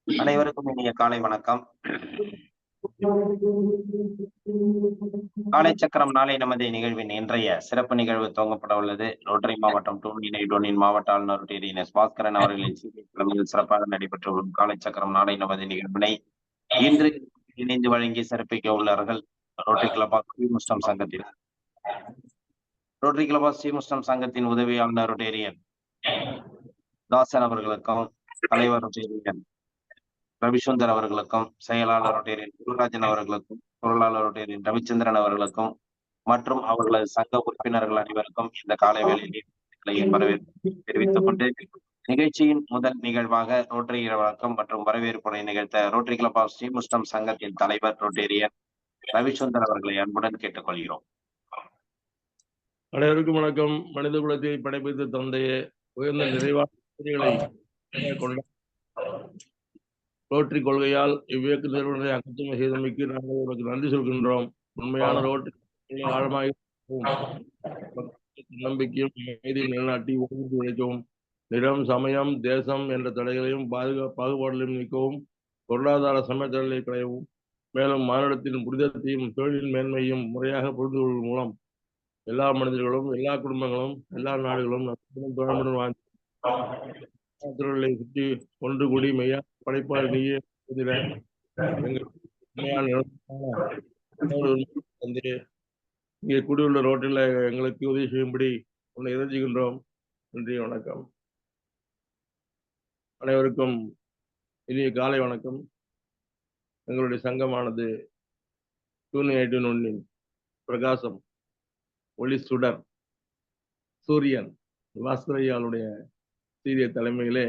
அனைவருக்கும் இனிய காலை வணக்கம். காலை சக்கரம் நாளை நமது நிகழ்வின் இன்றைய சிறப்பு நிகழ்வு துவங்கப்பட உள்ளது. ரோட்டரி மாவட்டம் டூனின் மாவட்ட ஆளுநர் பாஸ்கரன் அவர்களின் தலைமையில் சிறப்பாக நடைபெற்று வரும் காலை சக்கரம் நாளை நமது நிகழ்வினை இன்று இணைந்து வழங்கி சிறப்பிக்க உள்ளார்கள் ரோட்டரி கிளப் ஆஃப் ஸ்ரீமுஷ்டம் சங்கத்தில். ரோட்டரி கிளப் ஆஃப் ஸ்ரீமுஷ்டம் சங்கத்தின் உதவி ஆளுநர் ரொட்டேரியன் தாசன் அவர்களுக்கும், தலைவர் ரொட்டேரியன் ரவிசுந்தர் அவர்களுக்கும், செயலாளர் ரொட்டேரியன் குருராஜன் அவர்களுக்கும், பொருளாளர் ரொட்டேரியன் ரவிச்சந்திரன் அவர்களுக்கும் மற்றும் அவர்களது சங்க உறுப்பினர்கள் அனைவருக்கும் இந்த காலை வேளையில் வரவேற்பு தெரிவித்துக் கொண்டு நிகழ்ச்சியின் முதல் நிகழ்வாக ரோட்டரி வழக்கம் மற்றும் வரவேற்புரை நிகழ்த்த ரோட்டரி கிளப் ஆஃப் ஸ்ரீமுஷ்டம் சங்கத்தின் தலைவர் ரொட்டேரியன் ரவிசுந்தர் அவர்களை அன்புடன் கேட்டுக்கொள்கிறோம். அனைவருக்கும் வணக்கம். மனித குலத்தை படைப்பித்த தந்தையே, உயர்ந்த நிறைவான கொண்ட ரோட்டரி கொள்கையால் இவ்வியக்க நிறுவனத்தை அக்கத்துமை செய்தமைக்கு நாங்கள் உங்களுக்கு நன்றி சொல்கின்றோம். உண்மையான ரோட்டரி ஆழமாக நம்பிக்கையும் அமைதியும் நிலைநாட்டி ஒழுங்கு உழைக்கவும், நிறம், சமயம், தேசம் என்ற தடைகளையும் பாகுபாடுகளையும் நீக்கவும், பொருளாதார சமயத்தடைகளை களையவும், மேலும் மாநிலத்தின் புனிதத்தையும் தொழிலின் மேன்மையும் முறையாக புரிந்து கொள்வதன் மூலம் எல்லா மனிதர்களும், எல்லா குடும்பங்களும், எல்லா நாடுகளும் தொடர்புடன் வாழ்ந்து சுற்றி ஒன்று கூடி மெய்யா படைப்பாளர் நீயே இங்கே கூடியுள்ள ரோட்டில் எங்களுக்கு உதவி செய்யும்படி உன்னை இறைஞ்சுகின்றோம். நன்றி, வணக்கம். அனைவருக்கும் இனிய காலை வணக்கம். எங்களுடைய சங்கமானது 281 பிரகாசம், ஒளி சுடர், சூரியன் வாஸ்கரையாளுடைய சீரிய தலைமையிலே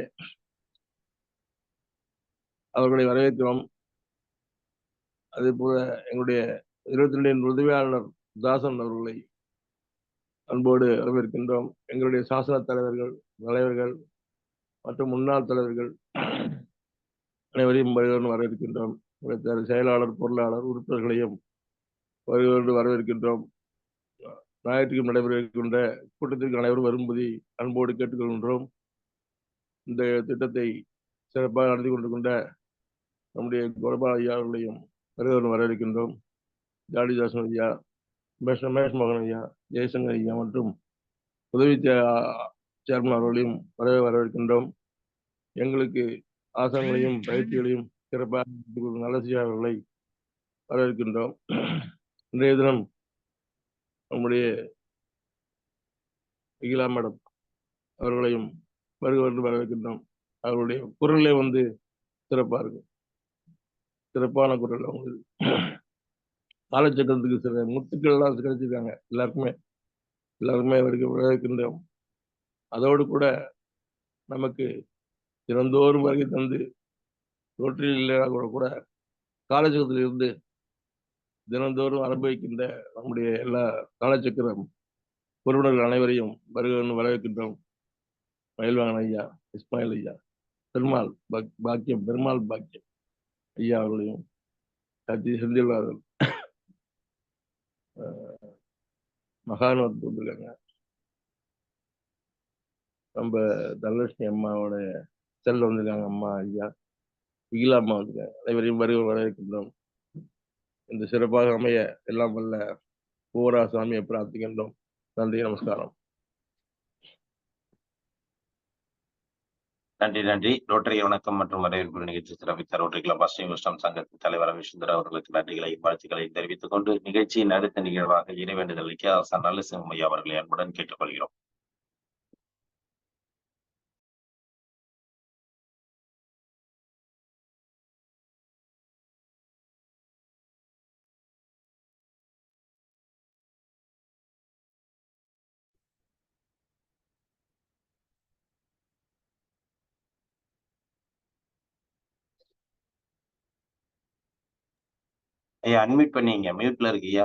அவர்களை வரவேற்கிறோம். அதே போல எங்களுடைய 22 உதவியாளர் தாசன் அவர்களை அன்போடு வரவேற்கின்றோம். எங்களுடைய சாசன தலைவர்கள் மற்றும் முன்னாள் தலைவர்கள் அனைவரையும் வரவேற்கின்றோம். செயலாளர், பொருளாளர், உறுப்பினர்களையும் வரவேற்கின்றோம். ஞாயிற்றுக்கிழமை நடைபெறுகின்ற கூட்டத்திற்கு அனைவரும் வரும்படி அன்போடு கேட்டுக்கொள்கின்றோம். இந்த திட்டத்தை சிறப்பாக நடத்தி கொண்டிருக்கின்ற நம்முடைய கோபால் ஐயா அவர்களையும் வரவேற்கின்றோம். ஜாடிதாசன் ஐயா, மகேஷ் மோகன் ஐயா, ஜெயசங்கர் ஐயா மற்றும் உதவி சேர்மன் அவர்களையும் வரவேற்கின்றோம். எங்களுக்கு ஆசனங்களையும் பயிற்சிகளையும் சிறப்பாக நல்ல அவர்களை வரவேற்கின்றோம். இன்றைய தினம் நம்முடைய அகிலா மேடம் அவர்களையும் வரவேற்கின்றோம். அவருடைய குரலே சிறப்பா இருக்கு, சிறப்பான குரல். அவங்களுக்கு காலச்சக்கரத்துக்கு சில முத்துக்கள் எல்லாம் கிடைச்சிருக்காங்க. எல்லாருக்குமே வரவேற்கின்றோம். அதோடு கூட நமக்கு தினந்தோறும் வருகை தந்து ரோட்டரியில் இல்லைனா கூட காலச்சக்கரத்தில் இருந்து தினந்தோறும் அனுபவிக்கின்ற நம்முடைய எல்லா காலச்சக்கரம் உறவினர்கள் அனைவரையும் வரவேற்கின்றோம். மயில்வாங்கன் ஐயா, இஸ்மாயில் ஐயா, பெருமாள் பாக்கியம் ஐயா அவர்களையும், செந்தில்வார்கள், மகான் வந்திருக்காங்க. நம்ம தனலட்சுமி அம்மாவோட செல்ல வந்திருக்காங்க. அம்மா ஐயா விகிலா அம்மா வந்திருக்காங்க. அனைவரையும் வரவேற்கின்றோம். இந்த சிறப்பாக அமைய எல்லாம் வல்ல பூவரா சாமியை பிரார்த்திக்கின்றோம். நன்றி, நமஸ்காரம். நன்றி. ரோட்டரி வணக்கம் மற்றும் வரவேற்பு நிகழ்ச்சி சிறப்பித்த ரோட்டரி கிளப் ஆஃப் ஸ்ரீமுஷ்டம் சங்கத்தின் தலைவர் ரவிசுந்தர் அவர்களுக்கு நன்றிகளையும் வாழ்த்துக்களையும் தெரிவித்துக் கொண்டு நிகழ்ச்சியின் அடுத்த நிகழ்வாக இறைவேண்டுதல் நல்லசிங்கம் ஐயா அவர்களை அன்புடன் கேட்டுக்கொள்கிறோம். ஐயா அன்மியூட் பண்ணீங்க, மியூட்ல இருக்கீயா?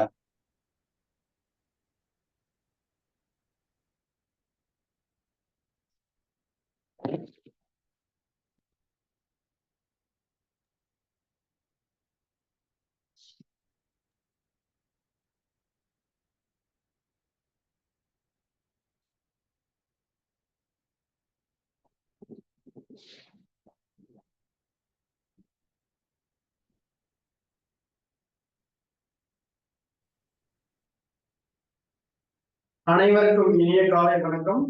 அனைவருக்கும் இனிய காலை வணக்கம்.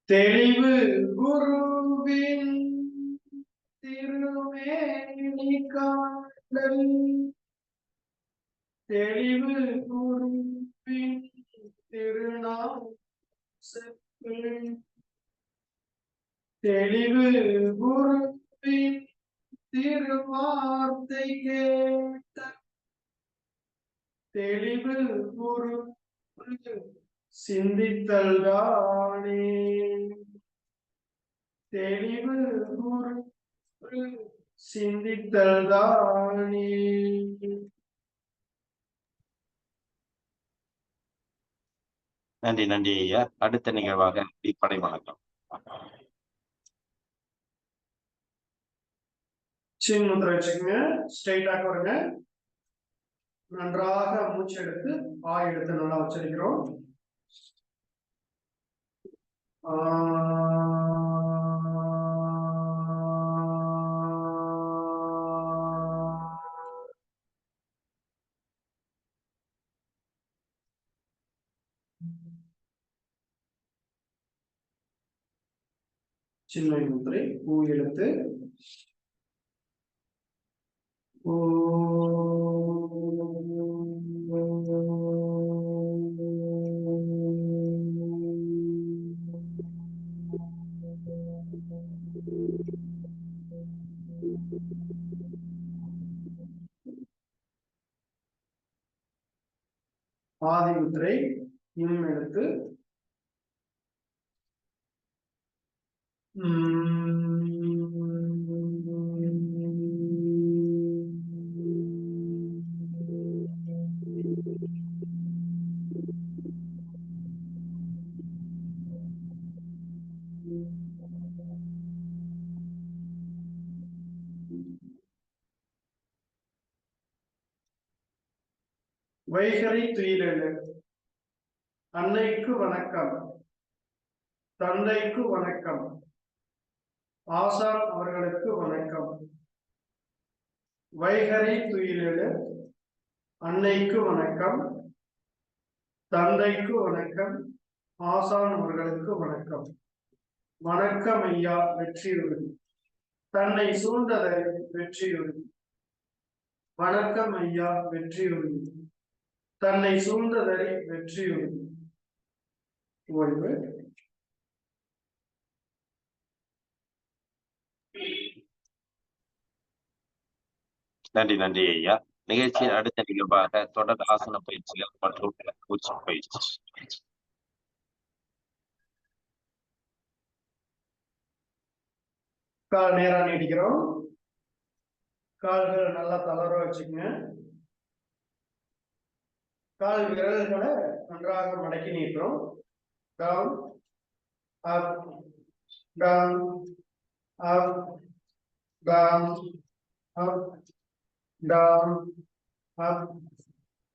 தெளிவு குருவின் திருமேனி காண்டல், தெளிவு குருவின் திருநாமத்தில், தெளிவு குருவின் திருவார்த்தை கேட்ட, தெளிவு குரு சிந்தித்தல் தானே, தெளிவு குரு சிந்தித்தல் தானே. நன்றி நன்றி ஐயா. அடுத்த நிகழ்வாக இப்படை வணக்கம். சின் முத்திரை வச்சுக்கோங்க, ஸ்ட்ரைட்டாக வருங்க. நன்றாக மூச்சு எடுத்து எடுத்து நல்லா உச்சரிக்கிறோம். சின்மய முத்திரை பூ எழுத்து ஆதி முத்திரை இம் எழுத்து வைகரை துயிலெழு. அன்னைக்கு வணக்கம், தந்தைக்கு வணக்கம், ஆசான் அவர்களுக்கு வணக்கம். வைகரை துயிலெழு. அன்னைக்கு வணக்கம், தந்தைக்கு வணக்கம், ஆசான் அவர்களுக்கு வணக்கம். வணக்கம் ஐயா வெற்றியுறுதி. தன்னை சூழ்ந்ததை வெற்றியுறுதி. வணக்கம் ஐயா வெற்றியுறுதி. தன்னை சூழ்ந்ததை வெற்றியுறுதி. ஓய்வு. நன்றி நன்றி ஐயா. நிகழ்ச்சியின் அடுத்த நிகழ்வாக தொடர் ஆசன பயிற்சிகள் மற்றும் மூச்சு பயிற்சி. கால் நேரா நீடிக்கிறோம். கால்கள் நல்லா தளர வச்சுக்கங்க. கால் விரல்களை நன்றாக மடக்கி நீட்டுறோம். Down up down up down up down up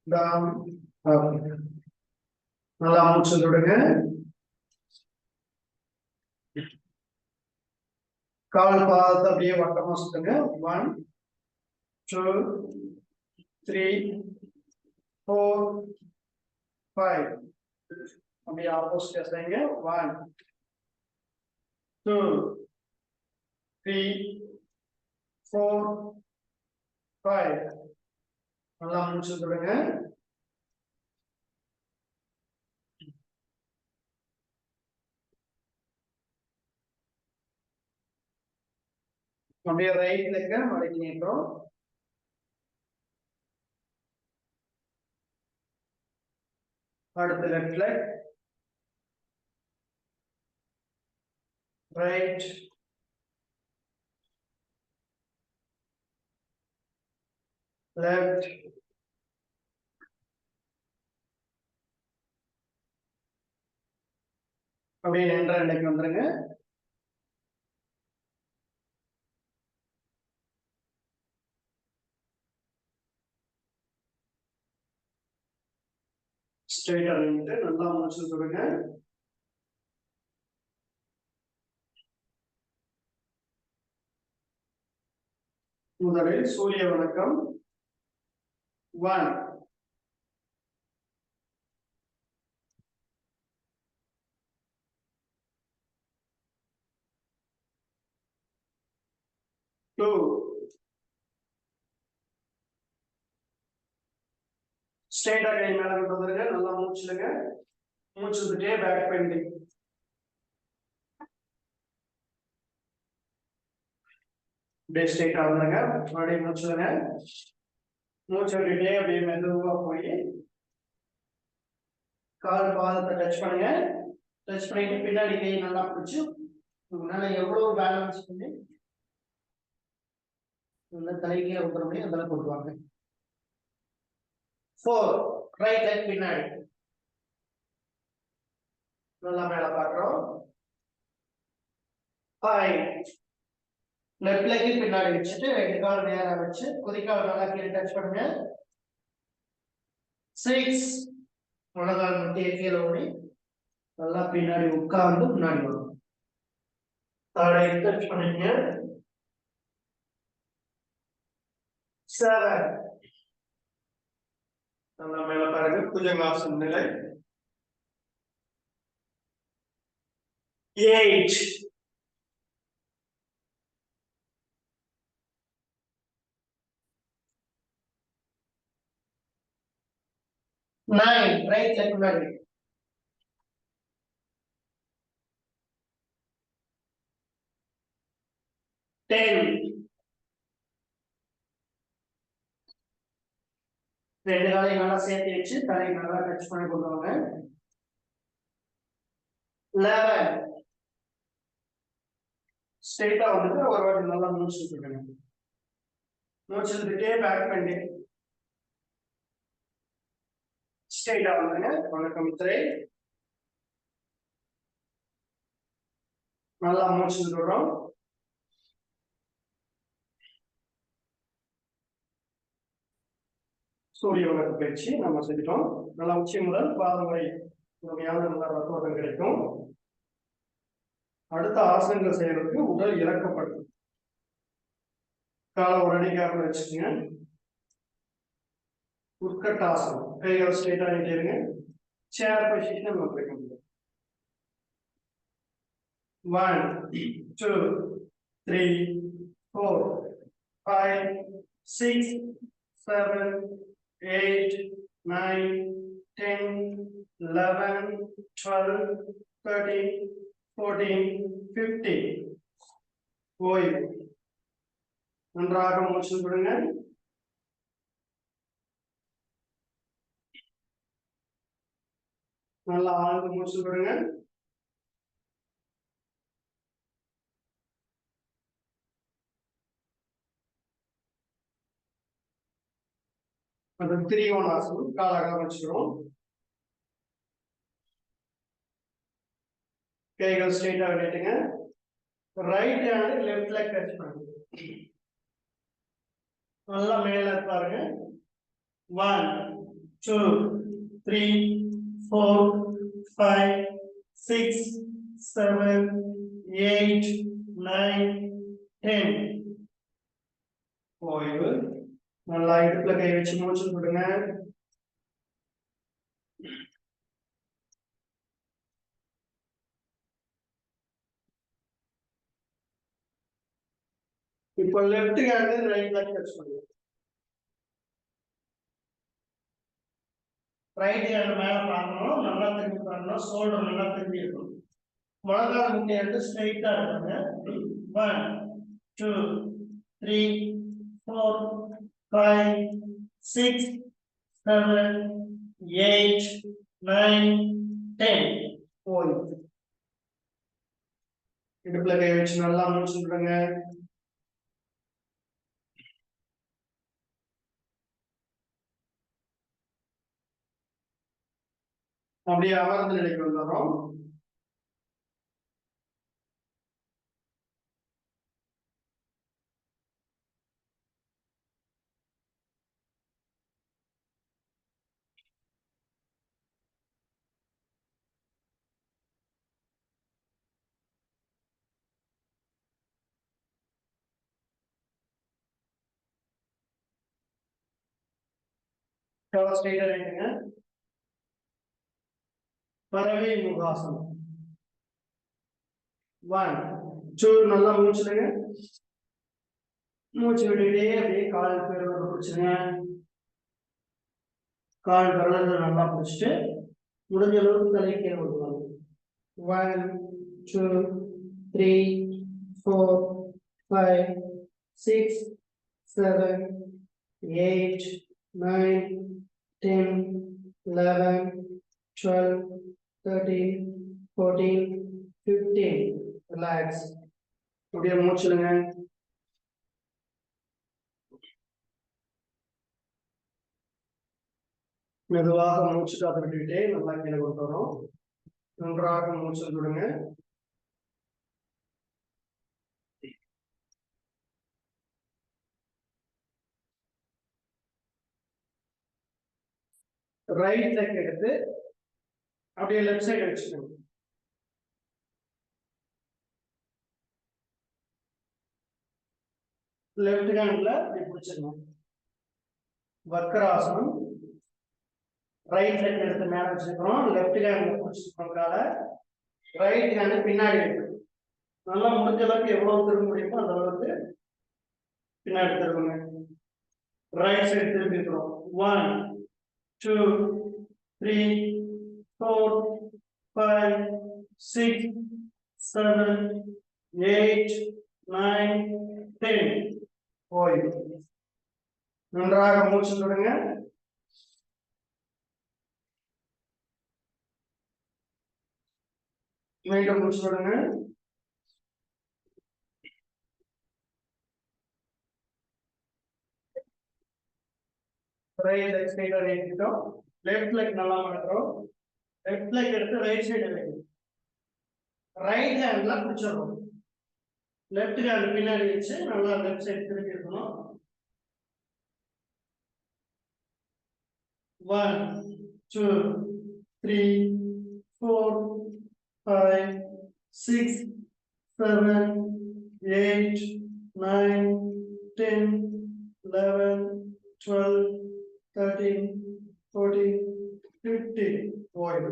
down up. நல்லா மூச்சு விடுங்க. கால் பாதத்தை அப்படியே வட்டமா சுத்துங்க. 1 2 3 4 5. அப்படியே ஆப்போசிட் செய்யுங்க. 1 2 3 4 5. நல்லா மூச்சு விடுங்க. அப்படியே ரைட் லெக்க மடக்கி நீட்டுறோம். அடுத்து லெஃப்ட் லெக், ரைட் லெஃப்ட் அப்படியே நின்ற நிலைக்கு வந்துருங்க. ஸ்ட்ரைட்டா நின்று நல்லா மூச்சு விடுங்க. முதலில் சூரிய வணக்கம். 1 2. ஸ்ட்ரைட்டா கை மேல கொண்டு வந்துருங்க. நல்லா மூச்சுலுங்க. மூச்சு விட்டுட்டே பேக் பெண்டிங். அப்படியே ஸ்ட்ரைட்டா வந்துருங்க. மறுபடியும் மூச்சுலுங்க. மூச்சு விட்டுட்டே அப்படியே மெதுவா போய் கால் பாதத்தை டச் பண்ணுங்க. டச் பண்ணிட்டு பின்னாடி கை நல்லா பிடிச்சு உங்களால எவ்வளவு பேலன்ஸ் பண்ணி இந்த தலைக்கீழ உட்கார முடியும் அந்த அளவுக்கு கொண்டு வாங்க. 4. ரைட் லெக் பின்னாடி நல்லா மேல பாக்குறோம். 5. லெஃப்ட் லெக் பின்னாடி வச்சுட்டு 2 கால் நேரா வச்சு குதிக்கால் நல்லா கீழே டச் பண்ணுங்க. 6. முழங்கால் முட்டியை கீழே ஓடி நல்லா பின்னாடி உட்கார்ந்து முன்னாடி வரும். தாடை டச் பண்ணுங்க. 7. நல்லா மேல பாருங்க. புஜங்காசன நிலை. 8. 9. ரைட் லெக் முன்னாடி. 10. 2 காலையும் நல்லா சேர்த்து வச்சு தலையை நல்லா டச் பண்ணி கொண்டு வாங்க. 11. ஸ்ட்ரைட்டா வந்துட்டு ஒரு வாட்டி நல்லா மூச்சு விட்டுருங்க. மூச்சு விட்டுட்டே பேக் பண்ணி ஸ்ட்ரைட்டா வந்துங்க. வணக்கம் திரை. நல்லா மூச்சு விடுறோம். சூரிய வணக்க பயிற்சி நம்ம செஞ்சிட்டோம். நல்லா உச்சி முதல் பாதம் வரை முழுமையான நல்ல ரத்தோட்டம் கிடைக்கும். அடுத்த ஆசனங்கள் செய்யறதுக்கு உடல் இறக்கப்படும். காலை ஒரு அடி கேப்ல வச்சுக்கோங்க. உட்கட்டாசனம். கைகள் ஸ்ட்ரைட்டா நீட்டிருங்க. சேர் பொசிஷன் நம்ம வைக்க முடியும். 1, 2, 3, 4, 5, 6, 7, 8, 9, 10, 11, 12, 13, 14, 15. ஓய்வு. நன்றாக மூச்சு விடுங்க. நல்லா ஆழ்ந்து மூச்சு விடுங்க. அது திரிகோணாசனம். காலாக வச்சுக்கிறோம். கைகள் ஸ்ட்ரைட்டா விட்டுங்க. Right hand left leg touch பண்ணுங்க. நல்லா மேல பாருங்க. 1, 2, 3, 4, 5, 6, 7, 8, 9, 10. ஓய்வு. நல்லா இடுப்புல கை வச்சு மூச்சு விடுங்க. இப்போ left hand right leg touch பண்ணுங்க. ரைட் ஹேண்ட் மேல பார்க்கணும். நல்லா திரும்பி பார்க்கணும். ஷோல்டர் நல்லா திரும்பி இருக்கணும். முழங்கால் முட்டை எடுத்து ஸ்ட்ரைட்டா இருக்காங்க. 1, 2, 3, 4, 5, 6, 7, 8, 9, 10. ஓய்வு. இடுப்புல கை வச்சு நல்லா மூச்சு விடுங்க. அப்படியே அமர்ந்த நிலைக்கு வந்துடுறோம். ஸ்ட்ரைட்டா நினைங்க. பறவை முகாசனம். 1, 2 நல்லா மூச்சுடுங்க. மூச்சு விட்டுட்டே அப்படியே கால் பெருவரை பிடிச்சிருங்க. கால் விரல்களை நல்லா பிடிச்சிட்டு முடிஞ்ச அளவுக்கு தலையை கீழே விட்டுவாங்க. 1 2 3 4 5 6 7 8 9 10 11 12 13 14 15. ரிலாக்ஸ். அப்படியே மூச்சுடுங்க. மெதுவாக மூச்சு காத்து விட்டுக்கிட்டே நல்லா கீழே கொண்டு வரோம். நன்றாக மூச்சு விடுங்க. ரைட் லெக் எடுத்து அப்படியே லெஃப்ட் சைடு வச்சுக்கணும். லெஃப்ட் ஹேண்ட்ல இப்படி பிடிச்சிடணும். வக்ராசனம். ரைட் லெக் எடுத்து மேல வச்சிருக்கிறோம். லெஃப்ட் ஹேண்ட்ல பிடிச்சிருக்கிறோம்னால ரைட் ஹேண்ட் பின்னாடி வைக்கணும். நல்லா முடிஞ்ச அளவுக்கு எவ்வளவு திரும்ப முடியுமோ அந்த அளவுக்கு பின்னாடி திரும்புங்க. ரைட் சைடு திரும்பி இருக்கிறோம். 1 2 3 4 5 6 7 8 9 10. ஓய்வு. நன்றாக மூச்சு விடுங்க. மீண்டும் மூச்சு விடுங்க. ரைட் லெக் சைடு வைக்கிறோம். லெஃப்ட் லெக் நல்லா மடக்குறோம். லெஃப்ட் லெக் எடுத்து ரைட் சைடு வைக்கணும். ரைட் ஹேண்ட்ல பிடிச்சிடணும். லெஃப்ட் ஹேண்ட் பின்னாடி வச்சு நல்லா லெஃப்ட் சைடு திருப்பி இருக்கணும். 1 2 3 4 5 6 7 8 9 10 11 12 13 14 15. ஓய்வு.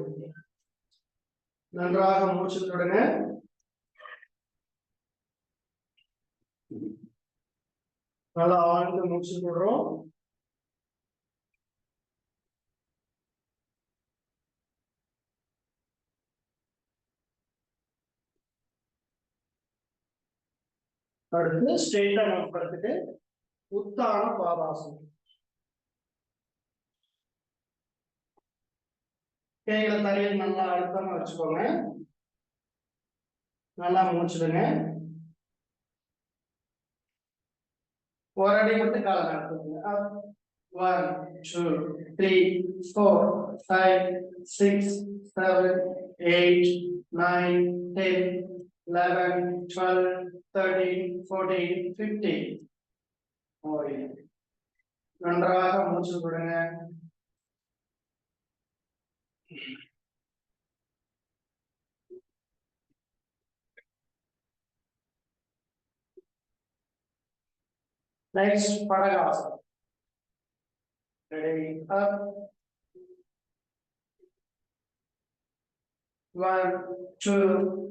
நன்றாக மூச்சு விடுங்க. நல்லா ஆழ்ந்து மூச்சு விடுறோம். அடுத்து ஸ்ட்ரெயிட்டா நம்ம படுத்துட்டு உத்தான பாதாசனம். கைகளை தரையில் நல்லா அழுத்தமா வச்சுக்கோங்க. நல்லா மூச்சுடுங்க. ஒரு அடி மட்டும் காலை நடத்துங்க. 1 2 3 4 5 6 7 8 9 10 11 12 13 14 15. நன்றாக மூச்சு விடுங்க. Next, Padagasa. Ready, up. 1 2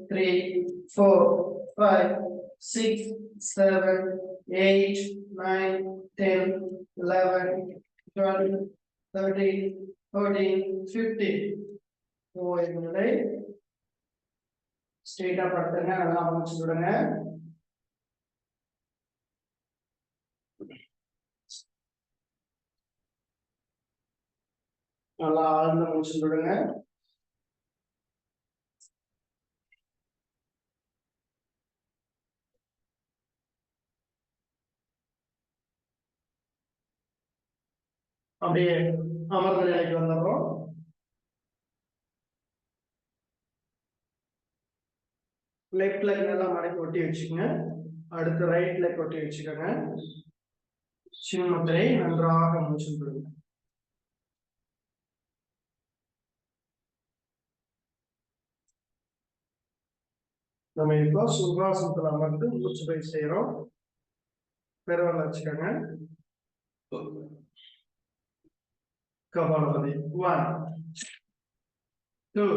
3 4 5 6 7 8 9 10 11 12 13 14 15. ஓய்வுகளை ஸ்ட்ரெயிட்டா படுத்துங்க. நல்லா மூச்சு விடுங்க. நல்லா ஆழ்ந்த மூச்சு விடுங்க. அப்படியே அமர்ந்த நிலைக்கு வந்துடுறோம். லெஃப்ட் லெக் நல்லா மடக்கி ஒட்டி வச்சுக்கோங்க. அடுத்து ரைட் லெக் ஒட்டி வச்சுக்கோங்க. சின்முத்திரை. நன்றாக மூச்சு விடுங்க. நம்ம இப்போ சுகாசனத்துல அமர்ந்து மூச்சு பயிற்சி செய்யறோம். பெருவல் வச்சுக்கோங்க. கபாலபதி. 1 2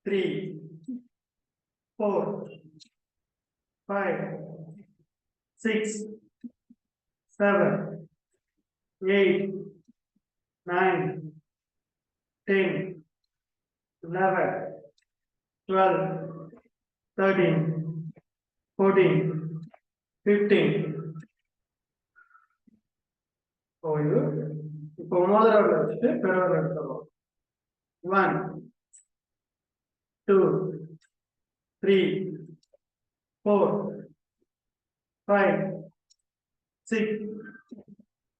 3 4 5 6, 7, 8, 9, 10, 11, 12, 13, 14, 15. இப்போ மோதிரம் வச்சுட்டு பெருவரை எடுத்துருவோம். 1, 2, 3, 4, 5, 6,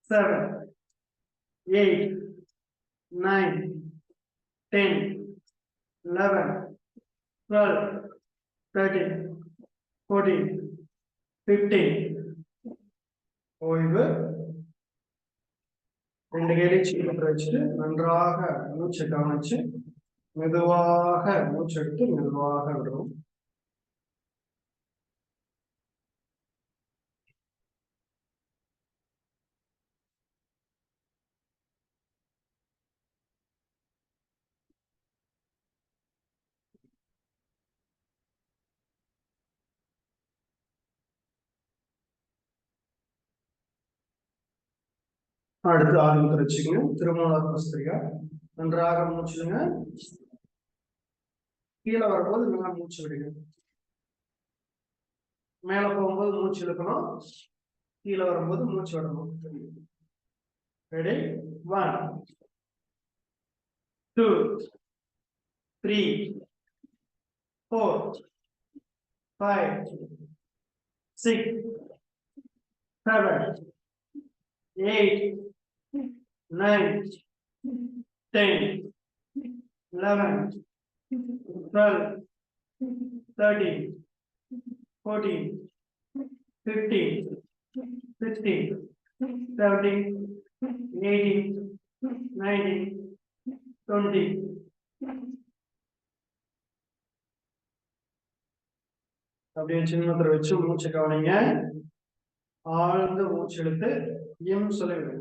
7, 8, 9, 10, 11, 12, 13, 14, 15. ஓய்வு. 2 கையிலையும் சீக்கிரம் வச்சுட்டு நன்றாக மூச்சை கவனிச்சு மெதுவாக மூச்செடுத்து மெதுவாக விடுவோம். அடுத்து ஆரம்பத்தை வச்சுக்கணும். திருமூலாஸ்திரியா நன்றாக மூச்சுடுங்க. கீழே வரும்போது நல்லா மூச்சு விடுங்க. மேல போகும்போது மூச்சு இழுக்கணும், கீழே வரும்போது மூச்சு விடணும். ரெடி? 1, 2, 3, 4, 5, 6, 7, 8, 9, 10, 11, 12, 13, 14, 15, 16, 17, 18, 19, 20. அப்படியே சின்னத்துல வச்சு மூச்சு கவனிங்க. ஆழ்ந்த மூச்சு எடுத்து எம் சொல்ல விடுங்க.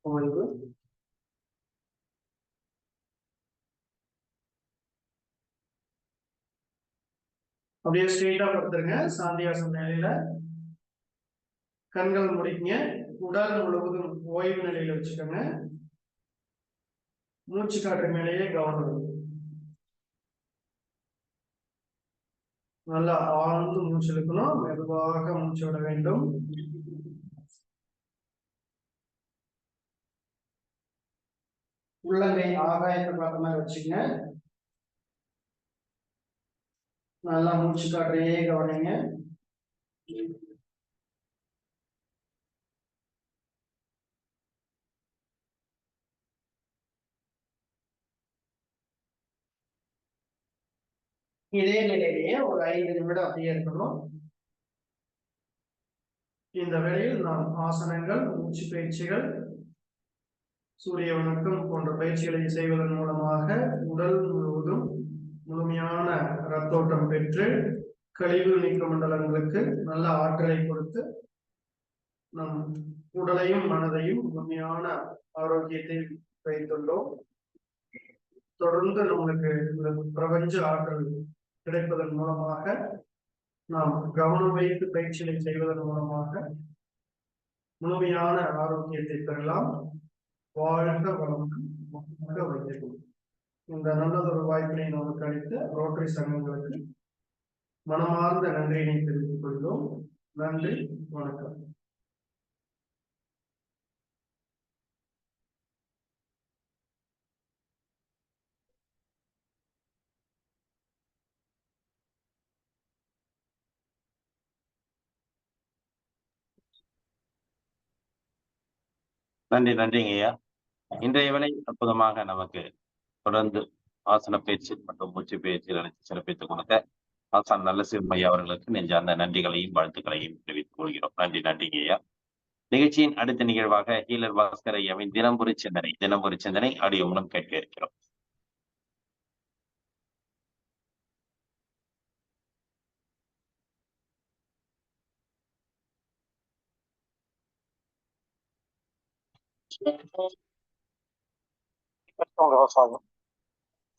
ஓய்வு. அப்படியே ஸ்ட்ரெயிட்டா படுத்துருங்க. சாந்தியாசன நிலையில கண்கள் முடிங்க. உடல் முழுவதும் ஓய்வு நிலையில வச்சுக்கோங்க. மூச்சு காற்று மேலேயே கவனம். நல்லா ஆழ்ந்து மூச்சு இழுக்கணும், மெதுவாக மூச்சு விட வேண்டும். உள்ளங்கை ஆகாயத்தை பார்த்த மாதிரி வச்சுக்கங்க. நல்லா மூச்சு காற்றையே கவனிங்க. இதே நிலையிலேயே ஒரு 5 நிமிடம் அப்படியே இருக்கணும். இந்த வேளையில் நாம் ஆசனங்கள், மூச்சு பயிற்சிகள், சூரிய வணக்கம் போன்ற பயிற்சிகளை செய்வதன் மூலமாக உடல் முழுவதும் முழுமையான ரத்தோட்டம் பெற்று கழிவு நீக்க மண்டலங்களுக்கு நல்ல ஆற்றலை கொடுத்து நம் உடலையும் மனதையும் முழுமையான ஆரோக்கியத்தை வைத்துள்ளோம். தொடர்ந்து நம்மளுக்கு இந்த பிரபஞ்ச ஆற்றல் கிடைப்பதன் மூலமாக நாம் கவனம் வைத்து பயிற்சிகளை செய்வதன் மூலமாக முழுமையான ஆரோக்கியத்தை பெறலாம். வாழ்க வளமுடன் வைத்திருக்கும். இந்த நல்லதொரு வாய்ப்பினை நமக்கு அளித்த ரோட்டரி சங்கங்களுக்கு மனமார்ந்த நன்றியினை தெரிவித்துக் கொள்கிறோம். நன்றி, வணக்கம். நன்றிங்க ஐயா. இன்றைய வேளை அற்புதமாக நமக்கு தொடர்ந்து ஆசன பயிற்சி மற்றும் மூச்சு பயிற்சிகள் அளித்து சிறப்பித்துக் கொடுத்த ஆசான் நல்ல சிறுமையா அவர்களுக்கு நெஞ்சார்ந்த நன்றிகளையும் வாழ்த்துக்களையும் தெரிவித்துக் கொள்கிறோம். நன்றி, நன்றிங்க ஐயா. நிகழ்ச்சியின் அடுத்த நிகழ்வாக ஹீலர் பாஸ்கர் ஐயாவின் தினம்பொரு சிந்தனை ஆடியோ மூலம் கேட்க இருக்கிறோம். விவசாயம்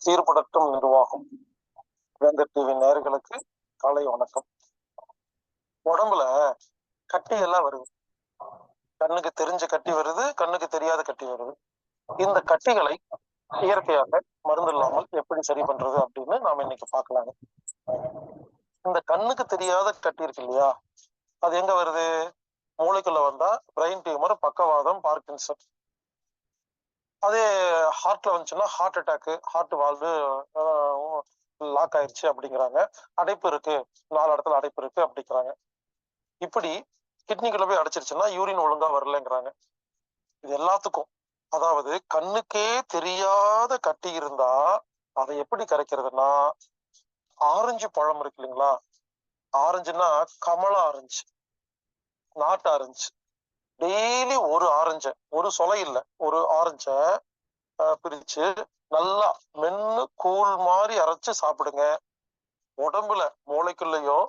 சீர்படுத்தும் நிர்வாகம் வேந்தர் டிவி நேயர்களுக்கு காலை வணக்கம். உடம்புல கட்டி எல்லாம் வருது, கண்ணுக்கு தெரிஞ்ச கட்டி வருது, கண்ணுக்கு தெரியாத கட்டி வருது. இந்த கட்டிகளை இயற்கையாக மருந்து இல்லாமல் எப்படி சரி பண்றது அப்படின்னு நாம இன்னைக்கு பார்க்கலாங்க. இந்த கண்ணுக்கு தெரியாத கட்டி இருக்கு இல்லையா, அது எங்க வருது? மூளைக்குள்ள வந்தா பிரெயின் டியூமர், பக்கவாதம், பார்க்கின்சன். அதே ஹார்ட்ல வந்துச்சுன்னா heart attack, heart valve lock ஆயிடுச்சு அப்படிங்கிறாங்க. அடைப்பு இருக்கு, 4 இடத்துல அடைப்பு இருக்கு அப்படிங்கிறாங்க. இப்படி கிட்னிக்குள்ள போய் அடைச்சிருச்சுன்னா யூரின் ஒழுங்கா வரலங்கிறாங்க. இது எல்லாத்துக்கும், அதாவது கண்ணுக்கே தெரியாத கட்டி இருந்தா அதை எப்படி கரைக்கிறதுனா, ஆரஞ்சு பழம் இருக்கு இல்லைங்களா, ஆரஞ்சுன்னா கமலா ஆரஞ்சு, நாட்டு ஆரஞ்சு. டெய்லி ஒரு ஆரஞ்ச, ஒரு சொலை இல்லை, ஒரு ஆரஞ்ச பிரிச்சு நல்லா மென்னு கூழ் மாதிரி அரைச்சு சாப்பிடுங்க. உடம்புல மூளைக்குள்ளேயோ,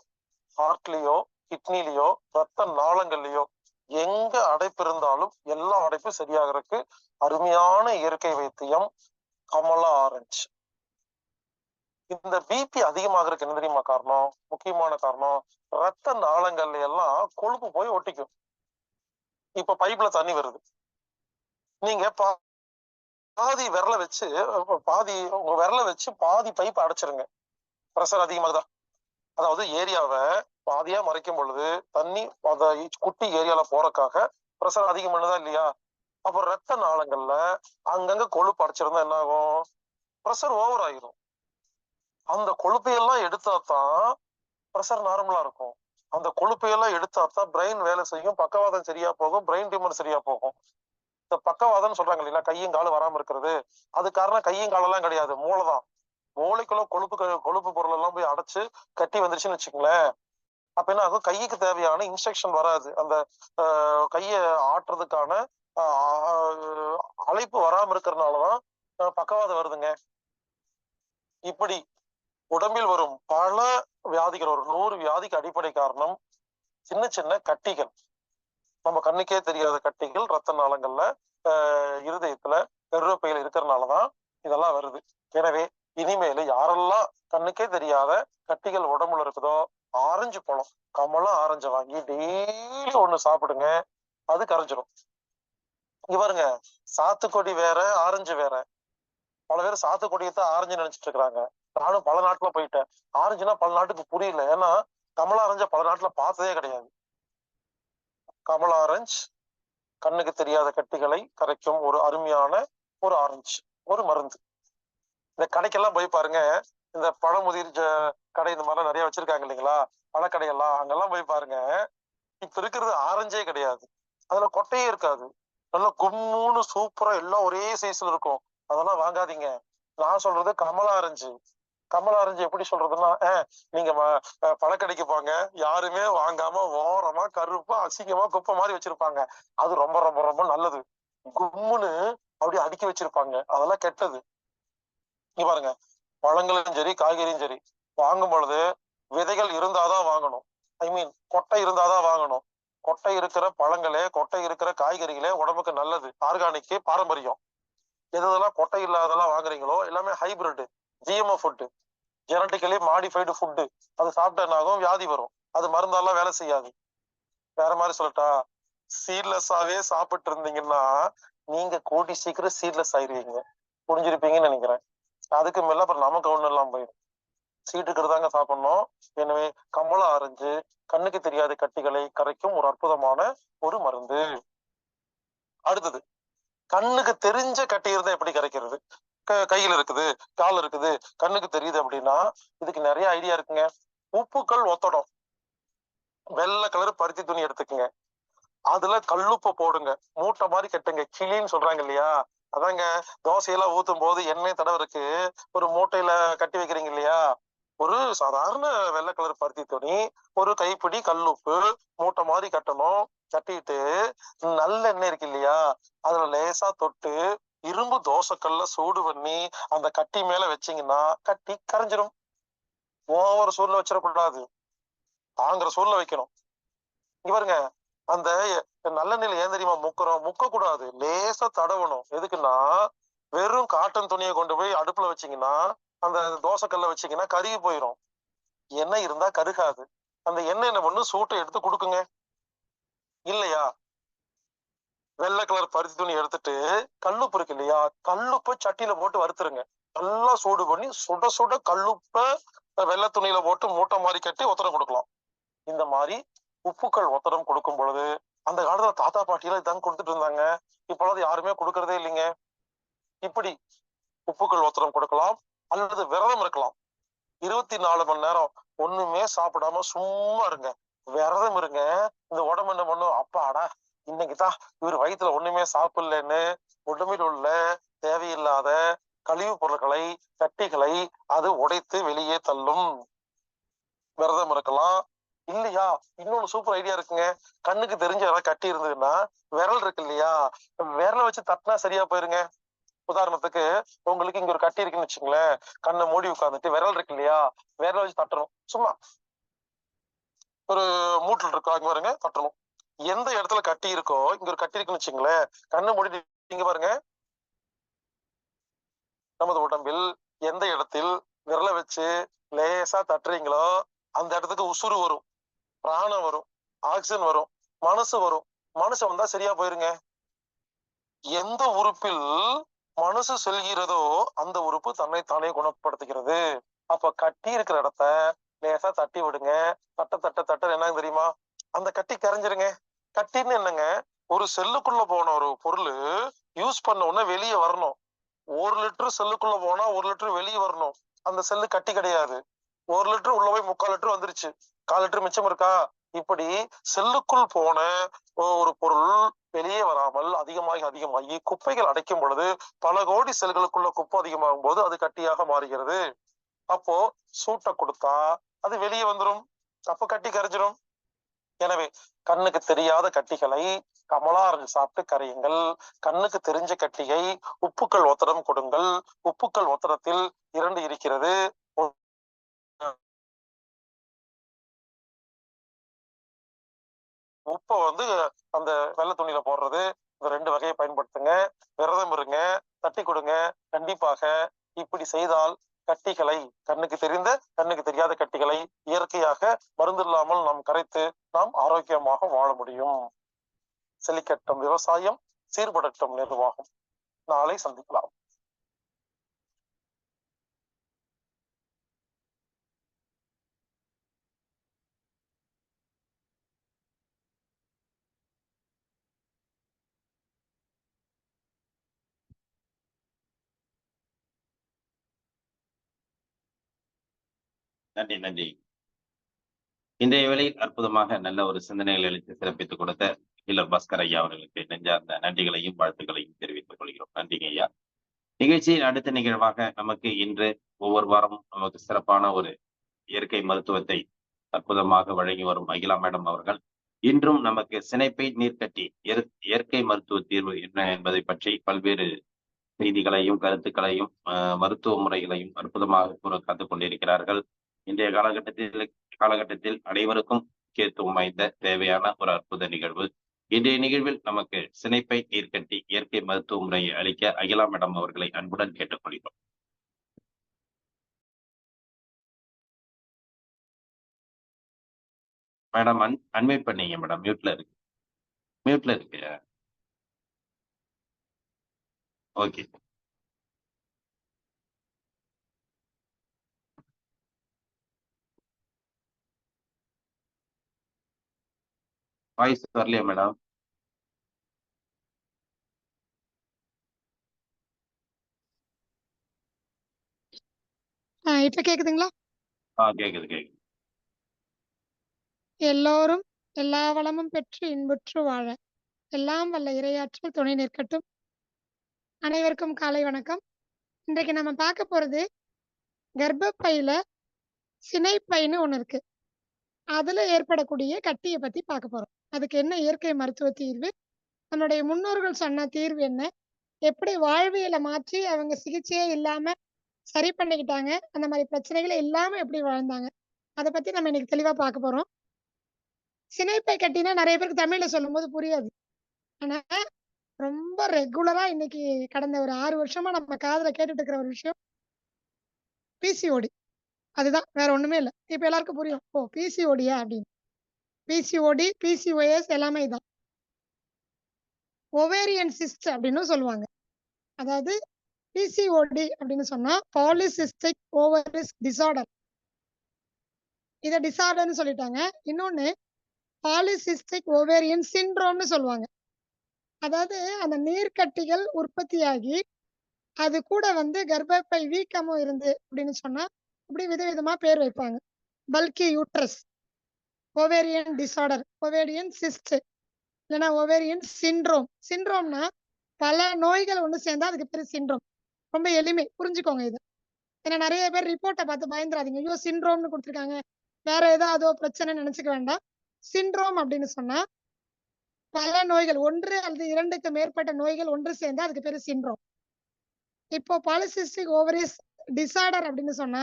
ஹார்ட்லயோ, கிட்னிலயோ, ரத்த நாளங்கள்லயோ எங்க அடைப்பு இருந்தாலும் எல்லா அடைப்பும் சரியாகிறதுக்கு அருமையான இயற்கை வைத்தியம் கமலா ஆரஞ்சு. இந்த பிபி அதிகமாகிறதுக்கு என்ன தெரியுமா காரணம்? முக்கியமான காரணம், ரத்த நாளங்கள்ல எல்லாம் கொழுப்பு போய் ஒட்டிக்கும். இப்ப பைப்ல தண்ணி வருது, நீங்க பாதி விரல வச்சு உங்க விரல வச்சு பாதி பைப் அடைச்சிருங்க, பிரஷர் அதிகமாகுதா? அதாவது ஏரியாவை பாதியா மறைக்கும் பொழுது தண்ணி அந்த குட்டி ஏரியால போறக்காக பிரஷர் அதிகம் பண்ணுதா இல்லையா? அப்போ ரத்த நாளங்கள்ல அங்கங்க கொழுப்பு அடைச்சிருந்தா என்ன ஆகும்? பிரஷர் ஓவர் ஆயிரும். அந்த கொழுப்பையெல்லாம் எடுத்தாதான் பிரஷர் நார்மலா இருக்கும். அந்த கொழுப்பையெல்லாம் எடுத்தாதான் பிரெயின் வேலை செய்யும், பக்கவாதம் சரியா போகும், பிரெயின் டியூமர் சரியா போகும். இந்த பக்கவாதம் சொல்றாங்க இல்லையா, கையும் காலும் வராம இருக்கிறது, அது காரணம் கையும் காலெல்லாம் கிடையாது, மூளைதான். மூளைக்குள்ள கொழுப்பு பொருள் எல்லாம் போய் அடைச்சு கட்டி வந்துருச்சுன்னு வச்சுக்கோங்களேன். அப்ப என்ன ஆகும்? கைக்கு தேவையான இன்ஸ்ட்ரக்ஷன் வராது, அந்த கைய ஆட்டுறதுக்கான அழைப்பு வராம இருக்கிறதுனாலதான் பக்கவாதம் வருதுங்க. இப்படி உடம்பில் வரும் பல வியாதிகள், ஒரு 100 வியாதிக்கு அடிப்படை காரணம் சின்ன சின்ன கட்டிகள், நம்ம கண்ணுக்கே தெரியாத கட்டிகள் ரத்த நாளங்கள்ல, இருதயத்துல, கருப்பையில இருக்கிறதுனாலதான் இதெல்லாம் வருது. எனவே இனிமேல யாரெல்லாம் கண்ணுக்கே தெரியாத கட்டிகள் உடம்புல இருக்குதோ, ஆரஞ்சு பழம் கமலா ஆரஞ்சு வாங்கி டெய்லி 1 சாப்பிடுங்க, அது கரைஞ்சிரும். இவருங்க சாத்துக்கொடி வேற, ஆரஞ்சு வேற. பல பேர் சாத்துக்கொடியத்தான் ஆரஞ்சு நினைச்சிட்டு இருக்கிறாங்க. நானும் பல நாட்டுல போயிட்டேன், ஆரஞ்சுனா பல நாட்டுக்கு புரியல, ஏன்னா கமலா ஆரஞ்ச பல நாட்டுல பார்த்ததே கிடையாது. கமலா ஆரஞ்சு கண்ணுக்கு தெரியாத கட்டிகளை கரைக்கும் ஒரு அருமையான ஒரு ஆரஞ்சு, ஒரு மருந்து. இந்த கடைக்கெல்லாம் போய் பாருங்க, இந்த பழமுதிர் கடை இந்த மாதிரிலாம் நிறைய வச்சிருக்காங்க இல்லைங்களா, பழக்கடையெல்லாம், அங்கெல்லாம் போய் பாருங்க, இப்ப இருக்கிறது ஆரஞ்சே கிடையாது, அதுல கொட்டையே இருக்காது, நல்லா கும்முன்னு சூப்பரா எல்லாம் ஒரே சைஸ்ல இருக்கும். அதெல்லாம் வாங்காதீங்க. நான் சொல்றது கமலா ஆரஞ்சு. கமலா ஆரஞ்சு எப்படி சொல்றதுன்னா, நீங்க பழக்கடைக்கு போங்க, யாருமே வாங்காம ஓரமா கருப்பா அசிங்கமா குப்பை மாதிரி வச்சிருப்பாங்க, அது ரொம்ப ரொம்ப ரொம்ப நல்லது. கும்முன்னு அப்படியே அடுக்கி வச்சிருப்பாங்க, அதெல்லாம் கெட்டது. இங்க பாருங்க, பழங்களும் சரி காய்கறியும் சரி வாங்கும் பொழுது விதைகள் இருந்தாதான் வாங்கணும், கொட்டை இருந்தாதான் வாங்கணும். கொட்டை இருக்கிற பழங்களே, கொட்டை இருக்கிற காய்கறிகளே உடம்புக்கு நல்லது, ஆர்கானிக், பாரம்பரியம். எதெல்லாம் கொட்டை இல்லாதெல்லாம் வாங்குறீங்களோ எல்லாமே hybrid, GMO food, genetically modified food. அது சாப்பிட்டனாகும் வியாதி வரும், அது மருந்தாலாம் வேலை செய்யாது. வேற மாதிரி சொல்லட்டா, சீட்லெஸ்ஸாவே சாப்பிட்டு இருந்தீங்கன்னா நீங்க கூடி சீக்கிரம் சீட்லெஸ் ஆயிருவீங்க, புரிஞ்சிருப்பீங்கன்னு நினைக்கிறேன். அதுக்கு மேல அப்புறம் நமக்கு ஒண்ணு எல்லாம் போயிடும். சீட்டுக்கிறதாங்க சாப்பிடணும். எனவே கமலா ஆரஞ்சு கண்ணுக்கு தெரியாத கட்டிகளை கரைக்கும் ஒரு அற்புதமான ஒரு மருந்து. அடுத்தது, கண்ணுக்கு தெரிஞ்ச கட்டி இருந்தா எப்படி கரைக்கிறது? கையில இருக்குது, கால் இருக்குது, கண்ணுக்கு தெரியுது அப்படின்னா இதுக்கு நிறைய ஐடியா இருக்குங்க. உப்புக்கள் ஒத்தடம், வெள்ளை கலர் பருத்தி துணி எடுத்துக்கங்க, அதுல கல்லுப்பை போடுங்க, மூட்டை மாதிரி கட்டுங்க, கிளின்னு சொல்றாங்க இல்லையா, அதாங்க தோசையெல்லாம் ஊத்தும் போது எண்ணெய் தடவருக்கு ஒரு மூட்டையில கட்டி வைக்கிறீங்க இல்லையா, ஒரு சாதாரண வெள்ளை கலர் பருத்தி துணி, ஒரு கைப்பிடி கல்லுப்பு மூட்டை மாதிரி கட்டணும். கட்டிட்டு நல்லெண்ணெய் இருக்கு இல்லையா, அதுல லேசா தொட்டு இரும்பு தோசைக்கல்ல சூடு பண்ணி அந்த கட்டி மேல வச்சீங்கன்னா கட்டி கரைஞ்சிரும். ஓவர் சூடுல வச்சிடக்கூடாது, தாங்குற சூடுல வைக்கணும். இங்க பாருங்க, அந்த நல்லெண்ணெயில ஏன் தெரியுமா முக்குறோம்? முக்க கூடாது, லேசா தடவணும். எதுக்குன்னா, வெறும் காட்டன் துணியை கொண்டு போய் அடுப்புல வச்சீங்கன்னா, அந்த தோசைக்கல்ல வச்சீங்கன்னா கருகி போயிடும். எண்ணெய் இருந்தா கருகாது. அந்த எண்ணெய் என்ன பண்ணும்? சூட்டை எடுத்து கொடுக்குங்க. இல்லையா, வெள்ளை கலர் பருத்தி துணி எடுத்துட்டு கல்லுப்பு இருக்கு இல்லையா, கல்லுப்பை சட்டியில போட்டு வறுத்துருங்க. நல்லா சூடு பண்ணி சுட சுட கல்லுப்ப வெள்ளை துணியில போட்டு மூட்டை மாதிரி கட்டி ஒத்தடம் கொடுக்கலாம். இந்த மாதிரி உப்புக்கள் ஒத்தடம் கொடுக்கும் பொழுது, அந்த காலத்துல தாத்தா பாட்டியெல்லாம் இதாங்க கொடுத்துட்டு இருந்தாங்க. இப்பொழுது யாருமே கொடுக்கறதே இல்லைங்க. இப்படி உப்புக்கள் ஒத்தடம் கொடுக்கலாம். அல்லது விரதம் இருக்கலாம். 24 மணி நேரம் ஒண்ணுமே சாப்பிடாம சும்மா இருங்க, விரதம் இருங்க. இந்த உடம்பு என்ன பண்ணும்? அப்பாடா, இன்னைக்குதான் இவர் வயிற்றுல ஒண்ணுமே சாப்பிடலன்னு உடம்பில் உள்ள தேவையில்லாத கழிவு பொருட்களை, கட்டிகளை அது உடைத்து வெளியே தள்ளும். விரதம் இருக்கலாம். இல்லையா, இன்னொன்னு சூப்பர் ஐடியா இருக்குங்க. கண்ணுக்கு தெரிஞ்ச யாராவது கட்டி இருந்ததுன்னா, விரல் இருக்கு இல்லையா, விரலை வச்சு தட்டினா சரியா போயிருங்க. உதாரணத்துக்கு, உங்களுக்கு இங்க ஒரு கட்டி இருக்குன்னு வச்சுங்களேன், கண்ணை மூடி உட்கார்ந்துட்டு விரல் இருக்கு இல்லையா, விரலை வச்சு தட்டணும். சும்மா ஒரு மூட்டில் இருக்கா இங்க பாருங்க, தட்டணும். எந்த இடத்துல கட்டி இருக்கோ, இங்க ஒரு கட்டி இருக்குன்னு வச்சுங்களேன், கண்ணை மூடி இங்க பாருங்க, நமது உடம்பில் எந்த இடத்தில் விரலை வச்சு லேசா தட்டுறீங்களோ அந்த இடத்துக்கு உசுறு வரும், பிராணம் வரும், ஆக்சிஜன் வரும், மனசு வரும். மனசு வந்தா சரியா போயிருங்க. எந்த உறுப்பில் மனசு செல்கிறதோ அந்த உறுப்பு தன்னை தானே குணப்படுத்துகிறது. அப்ப கட்டி இருக்கிற இடத்த லேசா தட்டி விடுங்க. தட்ட தட்ட தட்ட என்ன தெரியுமா, அந்த கட்டி கரைஞ்சிருங்க. கட்டின்னு என்னங்க, ஒரு செல்லுக்குள்ள போன ஒரு பொருள் யூஸ் பண்ண உடனே வெளியே வரணும். 1 லிட்டர் செல்லுக்குள்ள போனா 1 லிட்டர் வெளியே வரணும். அந்த செல்லு கட்டி கிடையாது. 1 லிட்டர் உள்ள போய் 3/4 லிட்டர் வந்துருச்சு, 1/4 லிட்டர் மிச்சம் இருக்கா? இப்படி செல்லுக்குள் போன ஒரு பொருள் வெளியே வராமல் அதிகமாகி குப்பைகள் அடைக்கும் பொழுது, பல கோடி செல்களுக்குள்ள குப்பை அதிகமாகும் போது அது கட்டியாக மாறுகிறது. அப்போ சூட்டை கொடுத்தா அது வெளியே வந்துடும், அப்ப கட்டி கரைஞ்சிரும். எனவே கண்ணுக்கு தெரியாத கட்டிகளை கமலா ஆரஞ்சு சாப்பிட்டு கரையுங்கள். கண்ணுக்கு தெரிஞ்ச கட்டியை உப்புக்கள் ஒத்தடம் கொடுங்கள். உப்புக்கள் ஒத்தடத்தில் 2 இருக்கிறது. உப்பை அந்த வெள்ளை துணியில போடுறது, இந்த 2 வகையை பயன்படுத்துங்க. விரதம் இருங்க, தட்டி கொடுங்க. கண்டிப்பாக இப்படி செய்தால் கட்டிகளை, கண்ணுக்கு தெரியாத கட்டிகளை இயற்கையாக மருந்து இல்லாமல் நாம் கரைத்து நாம் ஆரோக்கியமாக வாழ முடியும். செழிக்கட்டும் விவசாயம், சீர்படட்டும் நிர்வாகம். நாளை சந்திக்கலாம். நன்றி நன்றி. இன்றைய வேளையில் அற்புதமாக நல்ல ஒரு சிந்தனைகள் அளித்து சிறப்பித்துக் கொடுத்த ஹீலர் பாஸ்கர் ஐயா அவர்களுக்கு நெஞ்சார்ந்த நன்றிகளையும் வாழ்த்துக்களையும் தெரிவித்துக் கொள்கிறோம். நன்றிங்க ஐயா. நிகழ்ச்சியின் அடுத்த நிகழ்வாக நமக்கு இன்று ஒவ்வொரு வாரமும் நமக்கு சிறப்பான ஒரு இயற்கை மருத்துவத்தை அற்புதமாக வழங்கி வரும் அகிலா மேடம் அவர்கள் இன்றும் நமக்கு சினைப்பை நீர்க்கட்டி இயற்கை மருத்துவ தீர்வு என்ன என்பதை பற்றி பல்வேறு செய்திகளையும் கருத்துக்களையும் மருத்துவ முறைகளையும் அற்புதமாக கூற காத்துக் கொண்டிருக்கிறார்கள். இன்றைய காலகட்டத்தில் அனைவருக்கும் முக்கியத்துவம் வாய்ந்த தேவையான ஒரு அற்புத நிகழ்வு. இன்றைய நிகழ்வில் நமக்கு சினைப்பை நீர்க்கட்டி இயற்கை மருத்துவ முறையை அளிக்க அகிலா மேடம் அவர்களை அன்புடன் கேட்டுக்கொள்கிறோம். மேடம் அன்மியூட் பண்ணீங்க மேடம், மியூட்ல இருக்கு. ஓகே, வாய்ஸ் வரலையா மேடம்? இப்ப கேக்குதுங்களா? கேக்குது. எல்லோரும் எல்லா வளமும் பெற்று இன்புற்று வாழ எல்லாம் வல்ல இறையாற்றல் துணை நிற்கட்டும். அனைவருக்கும் காலை வணக்கம். இன்றைக்கு நம்ம பார்க்க போறது கர்ப்பப்பையில சினைப்பைன்னு ஒண்ணு இருக்கு. அதுல ஏற்படக்கூடிய கட்டிய பத்தி பார்க்க போறோம். அதுக்கு என்ன இயற்கை மருத்துவ தீர்வு? நம்முடைய முன்னோர்கள் சொன்ன தீர்வு என்ன? எப்படி வாழ்வியல மாற்றி அவங்க சிகிச்சையே இல்லாம சரி பண்ணிக்கிட்டாங்க? அந்த மாரி பிரச்சனைகளே இல்லாம எப்படி வாழ்ந்தாங்க? அத பத்தி நம்ம இன்னைக்கு தெளிவா பார்க்க போறோம். சினைப்பை கட்டினா நெறைய பேருக்கு தமிழ்ல சொல்லும்போது புரியாது. ஆனா, ரொம்ப ரெகுலரா இன்னைக்கு கடந்த ஒரு 6 வருஷமா நம்ம காதுல கேட்டுட்டு இருக்கிற ஒரு விஷயம் பிசிஓடி. அதுதான். வேற ஒண்ணுமே இல்ல. இப்ப எல்லாருக்கும் புரியும். ஓ! பிசிஓடியா அப்படின்னு. பிசிஓடி, பிசிஓஎஸ் எல்லாமே இதான். ஒவேரியன் சிஸ்ட் அப்படின்னும் சொல்லுவாங்க. அதாவது பிசிஓடி அப்படின்னு சொன்னா பாலிசிஸ்டிக் ஓவரிஸ் டிஸார்டர். இத டிஸார்டர்ன்னு சொல்லிட்டாங்க. இன்னொன்னு பாலிசிஸ்டிக் ஓவேரியன் சிண்ட்ரோம்னு சொல்லுவாங்க. அதாவது அந்த நீர்க்கட்டிகள் உற்பத்தியாகி அது கூட வந்து கர்ப்பப்பை வீக்கமும் இருந்து அப்படின்னு சொன்னா இப்படி விதவிதமா பேர் வைப்பாங்க. Bulky uterus, ovarian disorder, ovarian cyst இல்லைன்னா ஓவேரியன் சிண்ட்ரோம். சிண்ட்ரோம்னா பல நோய்கள் ஒண்ணு சேர்ந்தா அதுக்கு பேரு சிண்ட்ரோம். ரொம்ப எளிமை. புரிஞ்சுக்கோங்க இத. ஏன்னா நெறைய பேர் ரிப்போர்ட்ட பார்த்து பயந்துராதீங்க. ஐயோ! சிண்ட்ரோம்னு குடுத்துருக்காங்க. வேற ஏதோ பிரச்சனைன்னு நெனச்சுக்க வேண்டாம். சிண்ட்ரோம் அப்படின்னு சொன்னா பல நோய்கள் 1 அல்லது 2க்கு மேற்பட்ட நோய்கள் ஒன்று சேர்ந்தா அதுக்கு பேரு சிண்ட்ரோம். இப்போ பாலிசிஸ்டிக் ஓவரிஸ் டிஸார்டர் அப்படின்னு சொன்னா,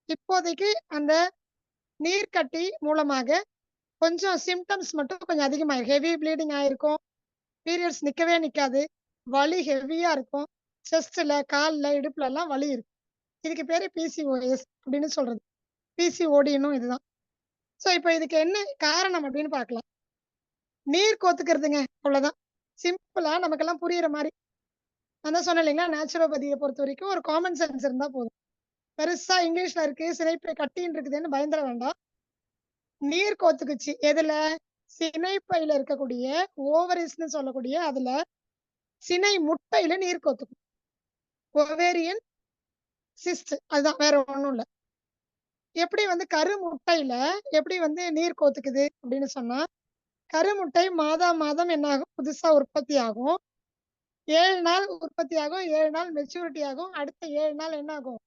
இப்போதைக்கு அந்த நீர்க்கட்டி மூலமாக கொஞ்சம் சிம்ப்டம்ஸ் மட்டும் கொஞ்சம் அதிகமாயிருக்கும். ஹெவி ப்ளீடிங் ஆயிருக்கும். பீரியட்ஸ் நிக்கவே நிக்காது. வலி ஹெவியா இருக்கும். செஸ்ட்ல, கால்ல, இடுப்புலலாம் வலி இருக்கும். இதுக்கு பேரு பிசிஓஎஸ் அப்படின்னு சொல்றது. பிசிஓடின்னும் இதுதான். சோ இப்போ இதுக்கு என்ன காரணம் அப்படின்னு பார்க்கலாம். நீர் கோத்துக்கிறதுங்க. அவ்வளவுதான். சிம்பிளா நமக்கெல்லாம் புரியிற மாரி. நான் தான் சொன்னேன் இல்லைங்களா, நேச்சுரோபதிய பொறுத்தவரைக்கும் ஒரு காமன் சென்ஸ் இருந்தா போதும். பெருசா இங்கிலீஷ்ல இருக்கு, சினைப்பை கட்டின்னு இருக்குதுன்னு பயந்துர வேண்டாம். நீர் கோத்துக்குச்சு. எதுல? சினைப்பையில இருக்கக்கூடிய ஓவரிஸ்ன்னு சொல்லக்கூடிய அதுல சினை முட்டையில நீர் கோத்துக்கும். ஒவேரியன் சிஸ்ட் அதுதான். வேற ஒண்ணும் இல்ல. எப்படி வந்து கருமுட்டையில எப்படி வந்து நீர் கோத்துக்குது அப்படின்னு சொன்னா, கருமுட்டை மாதம் என்ன ஆகும்? புதுசா உற்பத்தி ஆகும். 7 நாள் உற்பத்தி ஆகும். 7 நாள் மெச்சூரிட்டி ஆகும். அடுத்த 7 நாள் என்ன ஆகும்?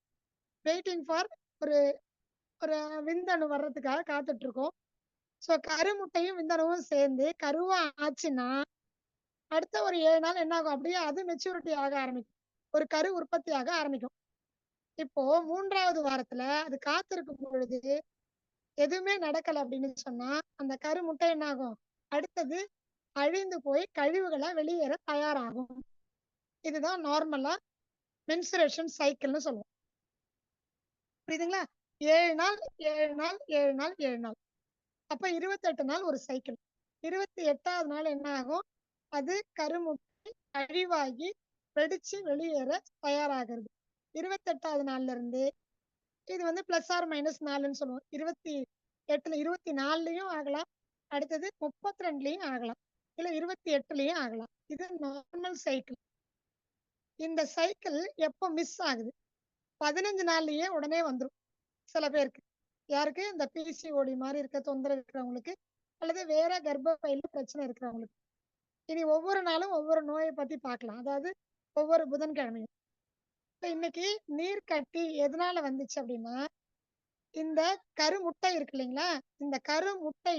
வெயிட்டிங் ஃபார் ஒரு ஒரு விந்தணு வர்றதுக்காக காத்துட்டு இருக்கோம். ஸோ கருமுட்டையும் விந்தணுவும் சேர்ந்து கருவா ஆச்சுன்னா, அடுத்த ஒரு 7 நாள் என்ன ஆகும்? அப்படியே அது மெச்சூரிட்டி ஆக ஆரம்பிக்கும். ஒரு கரு உற்பத்தி ஆக ஆரம்பிக்கும். இப்போ 3வது வாரத்துல அது காத்திருக்கும் பொழுது எதுவுமே நடக்கல அப்படின்னு சொன்னா, அந்த கருமுட்டை என்ன ஆகும்? அடுத்தது அழிந்து போய் கழிவுகளா வெளியேற தயாராகும். இதுதான் நார்மலா மென்சுரேஷன் சைக்கிள்னு சொல்லுவோம். புரியுதுங்களா? 7 நாள், 7 நாள், 7 நாள், 7 நாள். அப்ப 28 நாள் ஒரு சைக்கிள். 28வது நாள் என்ன ஆகும்? அது கருமுட்டை அழிவாகி வெடிச்சு வெளியேற தயாராகிறது. 28வது நாள்ல இருந்து இது வந்து பிளஸ் ஆர் மைனஸ் 4ன்னு சொல்லுவோம். 28ல 24லயும் ஆகலாம். அடுத்தது 32லயும் ஆகலாம். இல்ல 28லயும் ஆகலாம். இது நார்மல் சைக்கிள். இந்த சைக்கிள் எப்போ மிஸ் ஆகுது? 15 நாள்லயே உடனே வந்துரும். சில பேருக்கு. யாருக்கு? இந்த பிசிஓடி மாரி இருக்க தொந்தரவு இருக்கிறவங்களுக்கு, அல்லது வேற கர்ப்பப்பையில பிரச்சனை இருக்கிறவங்களுக்கு. இனி ஒவ்வொரு நாளும் ஒவ்வொரு நோய பத்தி பார்க்கலாம். அதாவது ஒவ்வொரு புதன்கிழமையும். இப்ப இன்னைக்கு நீர்க்கட்டி எதனால வந்துச்சு அப்படின்னா, இந்த கருமுட்டை இருக்கு இல்லைங்களா? இந்த கருமுட்டை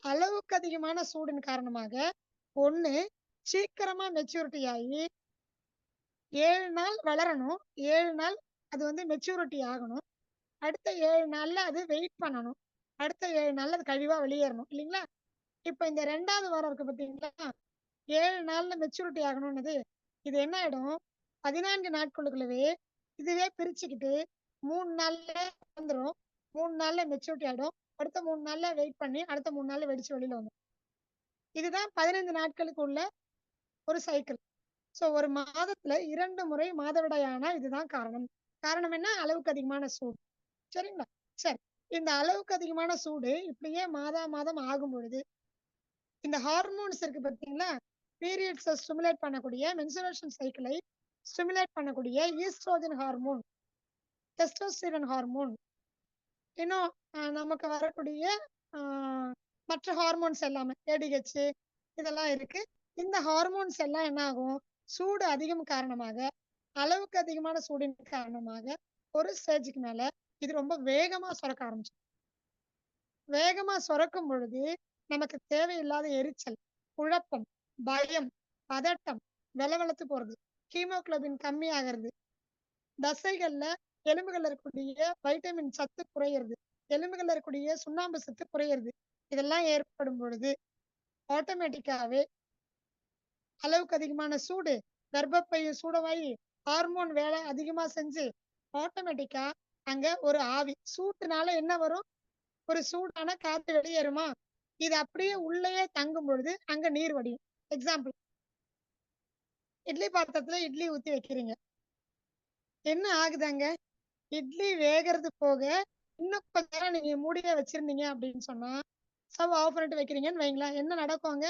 அளவுக்கு அதிகமான சூடின் காரணமாக, 1 சீக்கிரமா மெச்சூரிட்டி ஆகி 7 நாள் வளரணும். 7 நாள் அது வந்து மெச்சூரிட்டி ஆகணும். அடுத்த 7 நாள்ல அது வெயிட் பண்ணணும். அடுத்த 7 நாள்ல அது கழிவா வெளியேறணும். இல்லைங்களா? இப்ப இந்த 2வது வாரம் இருக்கு பார்த்தீங்களா? 7 நாள்ல மெச்சூரிட்டி ஆகணும்னது, இது என்ன ஆயிடும்? 14 நாட்களுக்குள்ளவே இதுவே பிரிச்சுக்கிட்டு 3 நாள்ல வந்துரும். 3 நாள்ல மெச்சூரிட்டி ஆயிடும். அடுத்த 3 நாள்ல வெயிட் பண்ணி, அடுத்த 3 நாள்ல வெடிச்சு வெளியில வந்துரும். இதுதான் 15 நாட்களுக்கு உள்ள ஒரு சைக்கிள். சோ ஒரு மாதத்துல 2 முறை மாதவிடாய் ஆனா இதுதான் காரணம். காரணம் என்ன? அளவுக்கு அதிகமான சூடு. சரிங்களா? சரி. இந்த அளவுக்கு அதிகமான சூடு இப்படியே மாதம் ஆகும் பொழுது, இந்த ஹார்மோன்ஸ் இருக்கு பார்த்தீங்களா? பீரியட்ஸ ஸ்டிமுலேட் பண்ணக்கூடிய மென்சுரேஷன் சைக்கிளை ஸ்டிமுலேட் பண்ணக்கூடிய ஈஸ்ட்ரோஜன் ஹார்மோன், டெஸ்டோஸ்டிரான் ஹார்மோன், இன்னும் நமக்கு வரக்கூடிய அ மற்ற ஹார்மோன்ஸ் எல்லாமே ஏடிஹெச் இதெல்லாம் இருக்கு. இந்த ஹார்மோன்ஸ் எல்லாம் என்ன ஆகும்? சூடு அதிகம் காரணமாக, அளவுக்கு அதிகமான சூடின் காரணமாக ஒரு ஸ்டேஜ்க்கு மேல இது ரொம்ப வேகமா சுரக்க ஆரம்பிச்சிடும். வேகமா சுரக்கும் பொழுது நமக்கு தேவையில்லாத எரிச்சல், குழப்பம், பயம், பதட்டம், வெலவெலத்து போறது, ஹீமோகுளோபின் கம்மி ஆகிறது, தசைகள்ல எலும்புகள்ல இருக்கக்கூடிய வைட்டமின் சத்து குறையிறது, எலும்புகள்ல இருக்கக்கூடிய சுண்ணாம்பு சத்து குறையிறது. இதெல்லாம் ஏற்படும் பொழுது ஆட்டோமேட்டிக்காவே அளவுக்கு அதிகமான சூடு, கர்ப்பப்பையை சூடவாயி ஹார்மோன் வேலை அதிகமா செஞ்சு ஆட்டோமேட்டிக்கா அங்க ஒரு ஆவி சூட்டுனால என்ன வரும்? ஒரு சூடான காத்து வெளியேறுமா? இது அப்படியே உள்ளேயே தங்கும் பொழுது அங்க நீர் வடியும். எக்ஸாம்பிள், இட்லி பாத்திரத்துல இட்லி ஊத்தி வைக்கிறீங்க. என்ன ஆகுது அங்க? இட்லி வேகிறது போக இன்னும் கொஞ்ச நேரம் நீங்க மூடியே வச்சிருந்தீங்க அப்படின்னு சொன்னா, ஸ்டவ் ஆஃப் பண்ணிட்டு வைக்கிறீங்கன்னு வைங்களேன், என்ன நடக்கும் அங்க?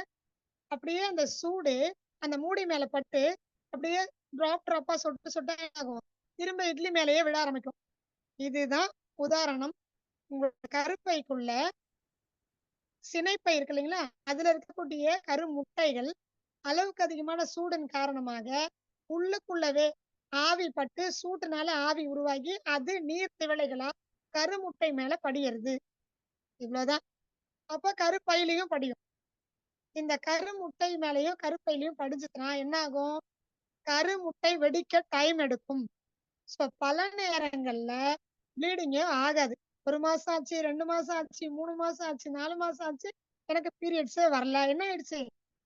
அப்படியே அந்த சூடு அந்த மூடி மேல பட்டு அப்படியே டிராப்பா சொட்டு சொட்டா ஆகும். திரும்ப இட்லி மேலேயே விழ ஆரம்பிக்கும். இதுதான் உதாரணம். உங்களோட கருப்பைக்குள்ள சினைப்பை இருக்கு இல்லைங்களா? அதுல இருக்கக்கூடிய கருமுட்டைகள் அளவுக்கு அதிகமான சூடின் காரணமாக உள்ளுக்குள்ளவே ஆவி பட்டு சூட்டுனால ஆவி உருவாகி அது நீர் திவலைகளா கருமுட்டை மேல படியிறது. இவ்வளவுதான். அப்ப கருப்பையிலையும் படியும். இந்த கருமுட்டை மேலயும் கருப்பையிலையும் படிச்சுச்சுன்னா என்ன ஆகும்? கருமுட்டை வெடிக்க டைம் எடுக்கும். ஸோ பல நேரங்கள்ல ப்ளீடிங்கே ஆகாது. 1 மாசம் ஆச்சு, 2 மாசம் ஆச்சு, 3 மாசம் ஆச்சு, 4 மாசம் ஆச்சு, எனக்கு பீரியட்ஸே வரல. என்ன ஆயிடுச்சு?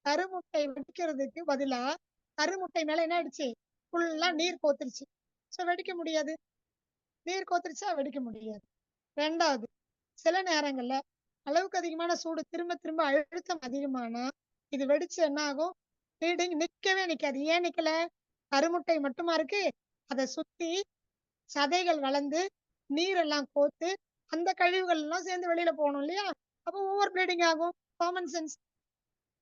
கருமுட்டை வெடிக்கிறதுக்கு பதிலா கருமுட்டை மேல என்ன ஆயிடுச்சு? ஃபுல்லா நீர் கோத்துருச்சு. ஸோ வெடிக்க முடியாது. நீர் கோத்துருச்சா வெடிக்க முடியாது. 2வது, சில நேரங்கள்ல அளவுக்கு அதிகமான சூடு திரும்ப திரும்ப அழுத்தம் அதிகமானா இது வெடிச்சு என்ன ஆகும்? ப்ளீடிங் நிக்கவே நிக்காது. ஏன் நிக்கல? கருமுட்டை மட்டுமா இருக்கு? அதை சுத்தி சதைகள் வளர்ந்து நீரெல்லாம் கோத்து அந்த கழிவுகள் எல்லாம் சேர்ந்து வெளியில போகணும் இல்லையா? அப்போ ஓவர் ப்ளீடிங் ஆகும். Common sense.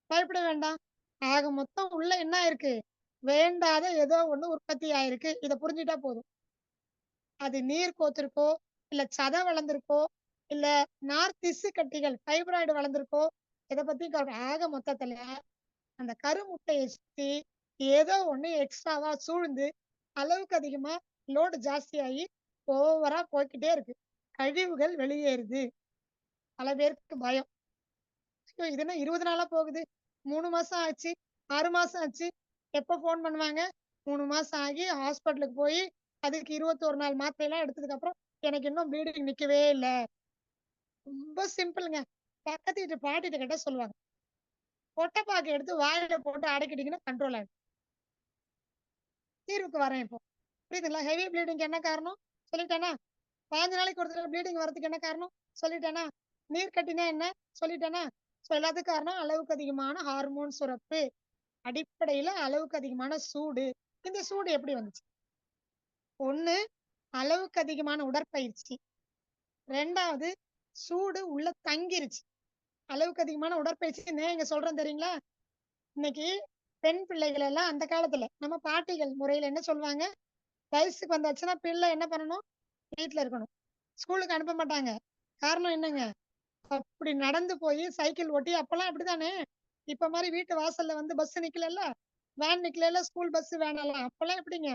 பயப்பட வேண்டாம். ஆக மொத்தம் உள்ள என்ன இருக்கு? வேண்டாத ஏதோ ஒண்ணு உற்பத்தி ஆயிருக்கு. இதை புரிஞ்சுட்டா போதும். அது நீர் கோத்திருக்கோ, இல்ல சதை வளர்ந்திருக்கோ, இல்ல நார் திசு கட்டிகள் ஃபைப்ராய்டு வளர்ந்திருக்கோ, இதை பத்தி ஆக மொத்தத்துல அந்த கருமுட்டையை சுத்தி ஏதோ ஒண்ணு எக்ஸ்ட்ராவா சூழ்ந்து அளவுக்கு அதிகமா லோடு ஜாஸ்தியாகி ஓவரா போய்க்கிட்டே இருக்கு. கழிவுகள் வெளியேறுது. பல பேருக்கு பயம். இது என்ன 20 நாளா போகுது? 3 மாசம் ஆச்சு, 6 மாசம் ஆச்சு. எப்ப போன் பண்ணுவாங்க? 3 மாசம் ஆகி ஹாஸ்பிட்டலுக்கு போய் அதுக்கு 21 நாள் மாத்திரை எல்லாம் எடுத்ததுக்கு அப்புறம் எனக்கு இன்னும் ப்ளீடிங் நிக்கவே இல்லை. ரொம்ப சிம்பிளுங்க. பக்கத்து வீட்டு பாட்டிட்ட கிட்ட சொல்லுவாங்க, கொட்டைப்பாக்கு எடுத்து வாயில போட்டு அடைக்கிட்டீங்கன்னா கண்ட்ரோல் ஆகும். தீர்வுக்கு வரேன் இப்போ. புரியுதுங்களா? ஹெவி ப்ளீடிங் என்ன காரணம் சொல்லிட்டேனா? 15 நாளைக்கு ஒரு தடவை ப்ளீடிங் வரதுக்கு என்ன காரணம் சொல்லிட்டேனா? நீர் கட்டினா என்ன சொல்லிட்டேனா? ஸோ எல்லாத்துக்கும் காரணம் அளவுக்கு அதிகமான ஹார்மோன் சுரப்பு. அடிப்படையில அளவுக்கு அதிகமான சூடு. இந்த சூடு எப்படி வந்துச்சு? ஒண்ணு, அளவுக்கு அதிகமான உடற்பயிற்சி. 2வது, சூடு உள்ள தங்கிருச்சு. அளவுக்கு அதிகமான உடற்பயிற்சி ஏன் இங்க சொல்றேன் தெரியுங்களா? இன்னைக்கு பெண் பிள்ளைகள் எல்லாம் அந்த காலத்துல நம்ம பாட்டிகள் முறையில என்ன சொல்லுவாங்க? வயசுக்கு வந்தாச்சுன்னா பிள்ளை என்ன பண்ணணும்? வீட்டுல இருக்கணும். ஸ்கூலுக்கு அனுப்ப மாட்டாங்க. காரணம் என்னங்க? அப்படி நடந்து போய் சைக்கிள் ஓட்டி அப்பெல்லாம் அப்படித்தானே? இப்ப மாதிரி வீட்டு வாசல்ல வந்து பஸ் நிக்கல, வேன் நிக்கல, ஸ்கூல் பஸ் வேன் எல்லாம் அப்பெல்லாம் எப்படிங்க?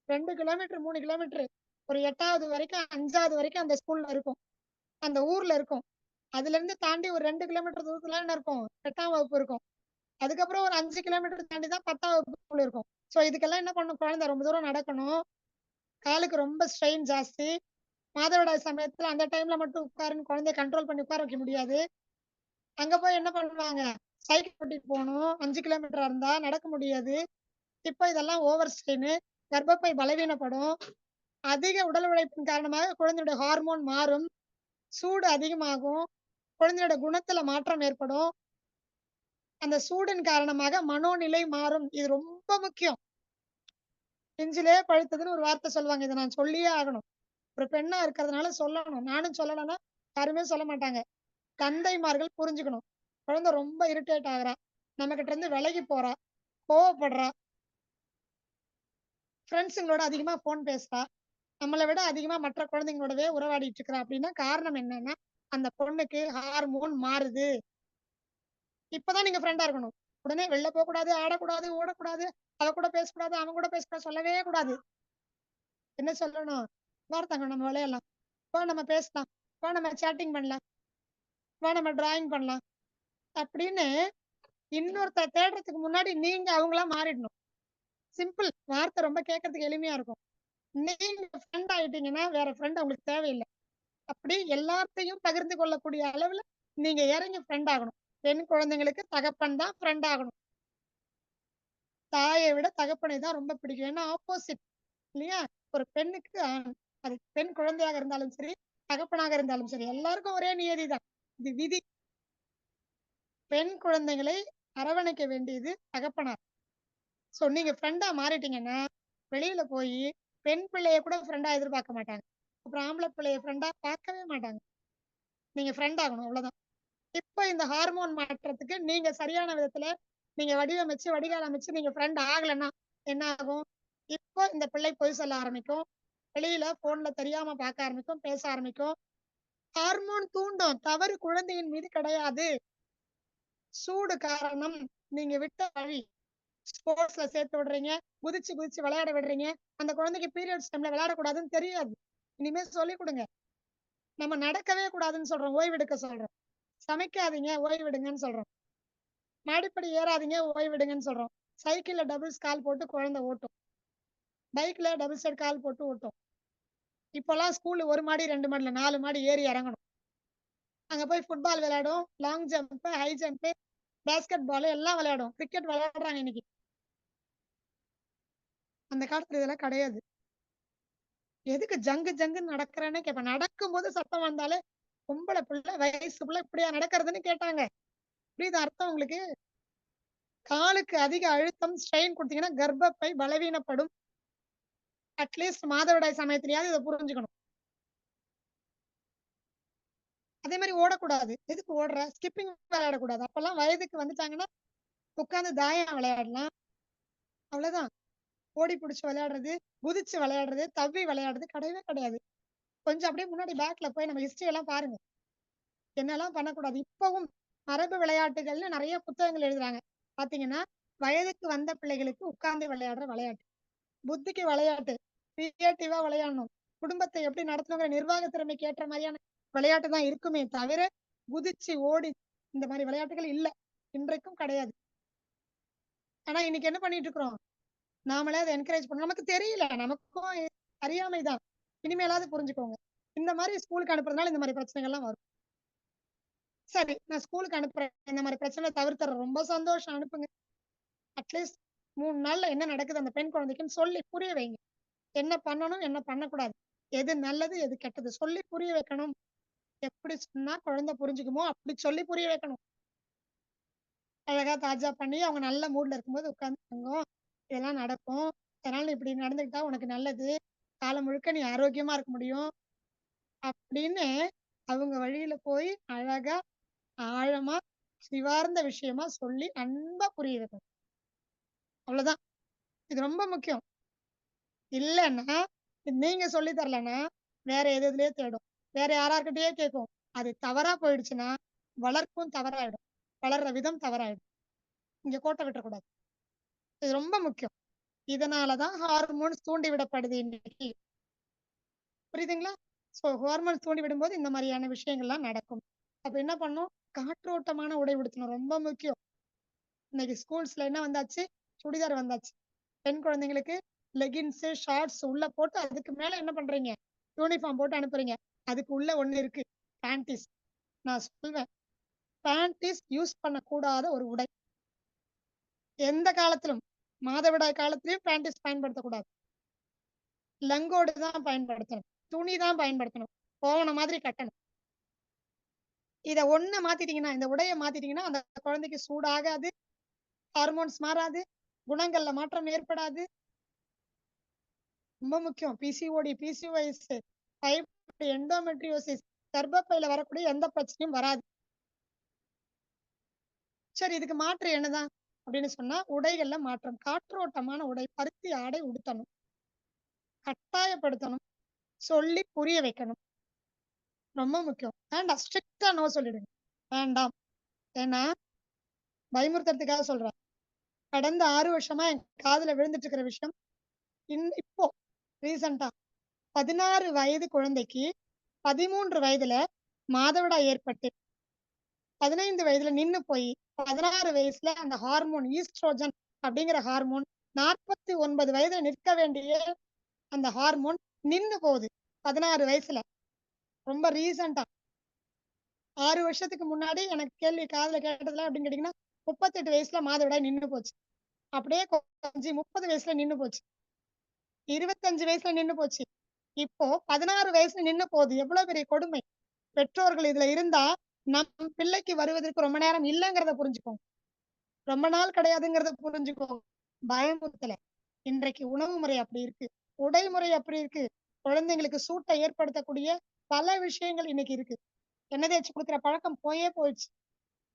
2 கிலோமீட்டர் 3 கிலோமீட்டர் ஒரு 8வது வரைக்கும் 5வது வரைக்கும் அந்த ஸ்கூல்ல இருக்கும், அந்த ஊர்ல இருக்கும். அதுல இருந்து தாண்டி ஒரு 2 கிலோமீட்டர் தூரத்துல என்ன இருக்கும்? 8ஆம் வகுப்பு இருக்கும். அதுக்கப்புறம் ஒரு 5 கிலோமீட்டர் தாண்டி தான் 10ஆம் வகுப்பு ஸ்கூல் இருக்கும். ஸோ இதுக்கெல்லாம் என்ன பண்ணும்? குழந்தை ரொம்ப தூரம் நடக்கணும். காலுக்கு ரொம்ப ஸ்ட்ரெயின் ஜாஸ்தி. மாதவிடாய் சமயத்துல அந்த டைம்ல மட்டும் உட்காருன்னு குழந்தைய கண்ட்ரோல் பண்ணி உட்கார வைக்க முடியாது. அங்க போய் என்ன பண்ணுவாங்க? சைக்கிள் ஓட்டிட்டு போகணும். 5 கிலோமீட்டரா இருந்தா நடக்க முடியாது. இப்ப இதெல்லாம் ஓவர் ஸ்ட்ரெயின். கர்ப்பப்பை பலவீனப்படும். அதிக உடல் உழைப்பின் காரணமாக குழந்தையோட ஹார்மோன் மாறும். சூடு அதிகமாகும். குழந்தையோட குணத்துல மாற்றம் ஏற்படும். அந்த சூடின் காரணமாக மனோநிலை மாறும். இது ரொம்ப முக்கியம். பிஞ்சிலே பழுத்ததுன்னு ஒரு வார்த்தை சொல்லுவாங்க. இதை நான் சொல்லியே ஆகணும். ஒரு பெண்ணா இருக்கிறதுனால சொல்லணும். நானும் சொல்லலைன்னா யாருமே சொல்ல மாட்டாங்க. தந்தைமார்கள் புரிஞ்சுக்கணும். குழந்தை ரொம்ப இரிட்டேட் ஆகுறா, நம்ம கிட்ட இருந்து விலகி போறா, கோவப்படுறா, ஃப்ரெண்ட்ஸுங்களோட அதிகமா போன் பேசுறா, நம்மளை விட அதிகமா மற்ற குழந்தைங்களோடவே உறவாடிட்டு இருக்கிறா அப்படின்னா காரணம் என்னன்னா அந்த பொண்ணுக்கு ஹார்மோன் மாறுது. இப்பதான் நீங்க ஃப்ரெண்டா இருக்கணும். உடனே வெளில போக கூடாது, ஆடக்கூடாது, ஓடக்கூடாது, அவ கூட பேசக்கூடாது, அவன் கூட பேசக்கூடாது சொல்லவே கூடாது. என்ன சொல்லணும்? வார்த்தைங்க நம்ம விளையாடலாம். வா நம்ம பேசலாம், வா நம்ம சேட்டிங் பண்ணலாம், வா நம்ம டிராயிங் பண்ணலாம் அப்படின்னு இன்னொருத்தர் தேடுறதுக்கு முன்னாடி நீங்க அவங்களா மாறிடணும். சிம்பிள். வார்த்தை ரொம்ப கேட்கறதுக்கு எளிமையா இருக்கும். நீங்க ஃப்ரெண்ட் ஆயிட்டீங்கன்னா வேற ஃப்ரெண்ட் உங்களுக்கு தேவையில்லை. அப்படி எல்லாத்தையும் பகிர்ந்து கொள்ளக்கூடிய அளவுல நீங்க இறங்கி ஃப்ரெண்ட் ஆகணும். பெண் குழந்தைங்களுக்கு தகப்பன் தான் ஃப்ரெண்ட் ஆகணும். தாயை விட தகப்பனை தான் ரொம்ப பிடிக்கும். ஏன்னா ஆப்போசிட் இல்லையா? ஒரு பெண்ணுக்கு அது பெண் குழந்தையாக இருந்தாலும் சரி, தகப்பனாக இருந்தாலும் சரி, எல்லாருக்கும் ஒரே நியதி தான். இது விதி. பெண் குழந்தைகளை அரவணைக்க வேண்டியது தகப்பனார். சோ நீங்க ஃப்ரெண்டா மாறிட்டீங்கன்னா வெளியில போய் பெண் பிள்ளைய கூட ஃப்ரெண்டா எதிர்பார்க்க மாட்டாங்க. அப்புறம் ஆம்பளை பிள்ளைய ஃப்ரெண்டா பார்க்கவே மாட்டாங்க. நீங்க ஃப்ரெண்ட் ஆகணும் அவ்வளவுதான். இப்ப இந்த ஹார்மோன் மாற்றத்துக்கு நீங்க சரியான விதத்துல நீங்க வடிவமைச்சு வடிகால் அமைச்சு நீங்க ஃப்ரெண்ட் ஆகலைன்னா என்ன ஆகும்? இப்போ இந்த பிள்ளை பொய் சொல்ல ஆரம்பிக்கும். வெளியில போன்ல தெரியாம பார்க்க ஆரம்பிக்கும், பேச ஆரம்பிக்கும். ஹார்மோன் தூண்டும். தவறு குழந்தையின் மீது கிடையாது. சூடு காரணம். நீங்க விட்ட வழி. ஸ்போர்ட்ஸ்ல சேர்த்து விடுறீங்க, குதிச்சு குதிச்சு விளையாட விடுறீங்க. அந்த குழந்தைக்கு பீரியட்ஸ் டைம்ல விளையாடக்கூடாதுன்னு தெரியாது. இனிமே சொல்லிக் கொடுங்க. நம்ம நடக்கவே கூடாதுன்னு சொல்றோம், ஓய்வெடுக்க சொல்றோம். சமைக்காதீங்க, ஓய்வெடுங்கன்னு சொல்றோம். மாடிப்படி ஏறாதீங்க, ஓய்வெடுங்கன்னு சொல்றோம். சைக்கிள்ல டபுள்ஸ் கால் போட்டு குழந்தை ஓட்டும். பைக்ல டபுள் சைடு கால் போட்டு ஓட்டும். இப்போலாம் ஸ்கூல் 1 மாடி 2 மாடில 4 மாடி ஏறி இறங்கணும். அங்க போய் ஃபுட்பால் விளையாடும், long jump, high jump, basketball எல்லாம் விளையாடும். கிரிக்கெட் விளையாடுறாங்க இன்னைக்கு. அந்த காலத்துல இதெல்லாம் கிடையாது. எதுக்கு ஜங்கு ஜங்குன்னு நடக்கிறேன்னு கேட்பேன். நடக்கும்போது சத்தம் வந்தாலே பொம்பளை பிள்ளை வயசு பிள்ளை இப்படியா நடக்கிறதுன்னு கேட்டாங்க. புரியுது அர்த்தம் உங்களுக்கு? காலுக்கு அதிக அழுத்தம் ஸ்ட்ரெயின் கொடுத்தீங்கன்னா கர்ப்பப்பை பலவீனப்படும். அட்லீஸ்ட் மாதவிடாய் சமயத்திலயாவது இதை புரிஞ்சுக்கணும். அதே மாதிரி ஓடக்கூடாது. எதுக்கு ஓடுற? ஸ்கிப்பிங் விளையாடக்கூடாது. அப்பெல்லாம் வயதுக்கு வந்துட்டாங்கன்னா உட்கார்ந்து தாயம் விளையாடலாம். அவ்வளவுதான். ஓடி பிடிச்சு விளையாடுறது, குதிச்சு விளையாடுறது, தவ்வி விளையாடுறது கிடையவே கிடையாது. கொஞ்சம் அப்படியே முன்னாடி பேக்ல போய் நம்ம ஹிஸ்டரி எல்லாம் பாருங்க. என்னெல்லாம் பண்ணக்கூடாது. இப்பவும் மரபு விளையாட்டுகள்னு நிறைய புத்தகங்கள் எழுதுறாங்க. பாத்தீங்கன்னா வயதுக்கு வந்த பிள்ளைகளுக்கு உட்கார்ந்து விளையாடுற விளையாட்டு, புத்திக்கு விளையாட்டு, கிரியேட்டிவா விளையாடணும், குடும்பத்தை எப்படி நடத்தணுங்கிற நிர்வாக திறமைக்கு ஏற்ற மாதிரியான விளையாட்டு தான் இருக்குமே தவிர குதிச்சு ஓடி இந்த மாதிரி விளையாட்டுகள் இல்ல, இன்றைக்கும் கிடையாது. ஆனா இன்னைக்கு என்ன பண்ணிட்டு இருக்கிறோம்? நாமளே அதை என்கரேஜ் பண்ணணும். நமக்கு தெரியல, நமக்கும் அறியாமைதான். இனிமேலாவது புரிஞ்சுக்கோங்க. இந்த மாதிரி ஸ்கூலுக்கு அனுப்புறதுனால இந்த மாதிரி பிரச்சனைகள்லாம் வரும். சரி, நான் ஸ்கூலுக்கு அனுப்புறேன், இந்த மாதிரி பிரச்சனை தவிர்த்துறேன், ரொம்ப சந்தோஷம், அனுப்புங்க. அட்லீஸ்ட் 3 நாள்ல என்ன நடக்குது அந்த பெண் குழந்தைக்குன்னு சொல்லி புரிய வைங்க. என்ன பண்ணணும், என்ன பண்ணக்கூடாது, எது நல்லது, எது கெட்டது சொல்லி புரிய வைக்கணும். எப்படி சொன்னா குழந்தை புரிஞ்சுக்குமோ அப்படி சொல்லி புரிய வைக்கணும். அழகா தாஜா பண்ணி அவங்க நல்ல மூட்ல இருக்கும்போது உட்கார்ந்து இதெல்லாம் நடக்கும், அதனால நீ இப்படி நடந்துக்கிட்டா உனக்கு நல்லது, காலம் முழுக்க நீ ஆரோக்கியமா இருக்க முடியும் அப்படின்னு அவங்க வழியில போய் அழகா ஆழமா சிவார்ந்த விஷயமா சொல்லி அன்பா புரிய வைக்கணும். அவ்வளவுதான். இது ரொம்ப முக்கியம். இல்லைன்னா நீங்க சொல்லி தரலன்னா வேற எதுலயே தேடும், வேற யாரார்கிட்டயே கேட்கும். அது தவறா போயிடுச்சுன்னா வளர்ப்பும் தவறாயிடும், வளர்ற விதம் தவறாயிடும். இங்க கோட்டை விட்டுறக்கூடாது. இது ரொம்ப முக்கியம். இதனாலதான் ஹார்மோன்ஸ் தூண்டி விடப்படுது இன்னைக்கு. புரியுதுங்களா? சோ ஹார்மோன்ஸ் தூண்டி விடும்போது இந்த மாதிரியான விஷயங்கள்லாம் நடக்கும். அப்ப என்ன பண்ணும்? காற்றோட்டமான உடை உடுத்தணும், ரொம்ப முக்கியம். இன்னைக்கு ஸ்கூல்ஸ்ல என்ன வந்தாச்சு? சுடிதார் வந்தாச்சு. பெண் குழந்தைங்களுக்கு லெகின்ஸ், ஷார்ட்ஸ் உள்ள போட்டு அதுக்கு மேல என்ன பண்றீங்க? யூனிஃபார்ம் போட்டு அனுப்புறீங்க. அதுக்கு உள்ள ஒண்ணு இருக்கு, பேண்டீஸ். நான் சொல்வேன், பேண்டீஸ் யூஸ் பண்ணக்கூடாத ஒரு உடை. எந்த காலத்திலும், மாதவிடாய் காலத்திலயும் பேண்டீஸ் பயன்படுத்தக்கூடாது. லங்கோடு தான் பயன்படுத்தணும், துணி தான் பயன்படுத்தணும், போன மாதிரி கட்டணும். இத ஒண்ண மாத்திட்டீங்கன்னா, இந்த உடைய மாத்திட்டீங்கன்னா அந்த குழந்தைக்கு சூடாகாது, ஹார்மோன்ஸ் மாறாது, குணங்கள்ல மாற்றம் ஏற்படாது. ரொம்ப முக்கியம். பிசிஓடி, பிசிஓஎஸ், டைபாய்டு, எண்டோமெட்ரியோசிஸ், கர்ப்பப்பையில வரக்கூடிய எந்த பிரச்சனையும் வராது. சரி, இதுக்கு மாற்று என்னதான் அப்படின்னு சொன்னா உடைகள்ல மாற்றம். காற்றோட்டமான உடை, பருத்தி ஆடை உடுத்தணும், கட்டாயப்படுத்தணும், சொல்லி புரிய வைக்கணும். ரொம்ப முக்கியம். வேண்டாம், ஸ்ட்ரிக்டா நோ சொல்லிடுங்க, வேண்டாம். ஏன்னா பயமுறுத்துறதுக்காக சொல்றேன். கடந்த 6 வருஷமா என் காதுல விழுந்துட்டு இருக்கிற விஷயம், இப்போ ரீசெண்டா 16 வயது குழந்தைக்கு 13 வயதுல மாதவிடாய் ஏற்பட்டு 15 வயதுல நின்னு போய் 16 வயசுல அந்த ஹார்மோன் ஈஸ்ட்ரோஜன் அப்படிங்கிற ஹார்மோன் 49 வயதுல நிற்க வேண்டிய அந்த ஹார்மோன் நின்னு போகுது 16 வயசுல. ரொம்ப ரீசெண்டா 6 வருஷத்துக்கு முன்னாடி எனக்கு கேள்வி காதுல கேட்டதுல அப்படின்னு கேட்டீங்கன்னா 38 வயசுல மாதவிடாய் நின்னு போச்சு. அப்படியே கொஞ்சம் 30 வயசுல நின்னு போச்சு. 25 வயசுல நின்னு போச்சு. இப்போ 16 வயசுல நின்னு போகுது. எவ்வளவு பெரிய கொடுமை. பெற்றோர்கள் இதுல இருந்தா நம் பிள்ளைக்கு வருவதற்கு ரொம்ப நேரம் இல்லைங்கிறத புரிஞ்சுக்கோங்க. ரொம்ப நாள் கிடையாதுங்கிறத புரிஞ்சுக்கோங்க. பயமுறுத்தல. இன்றைக்கு உணவு முறை அப்படி இருக்கு. உடை முறை அப்படி இருக்கு. குழந்தைங்களுக்கு சூட்டை ஏற்படுத்தக்கூடிய பல விஷயங்கள் இன்னைக்கு இருக்கு. எண்ணெய் தேய்ச்சி குடுக்குற பழக்கம் போயிடுச்சு.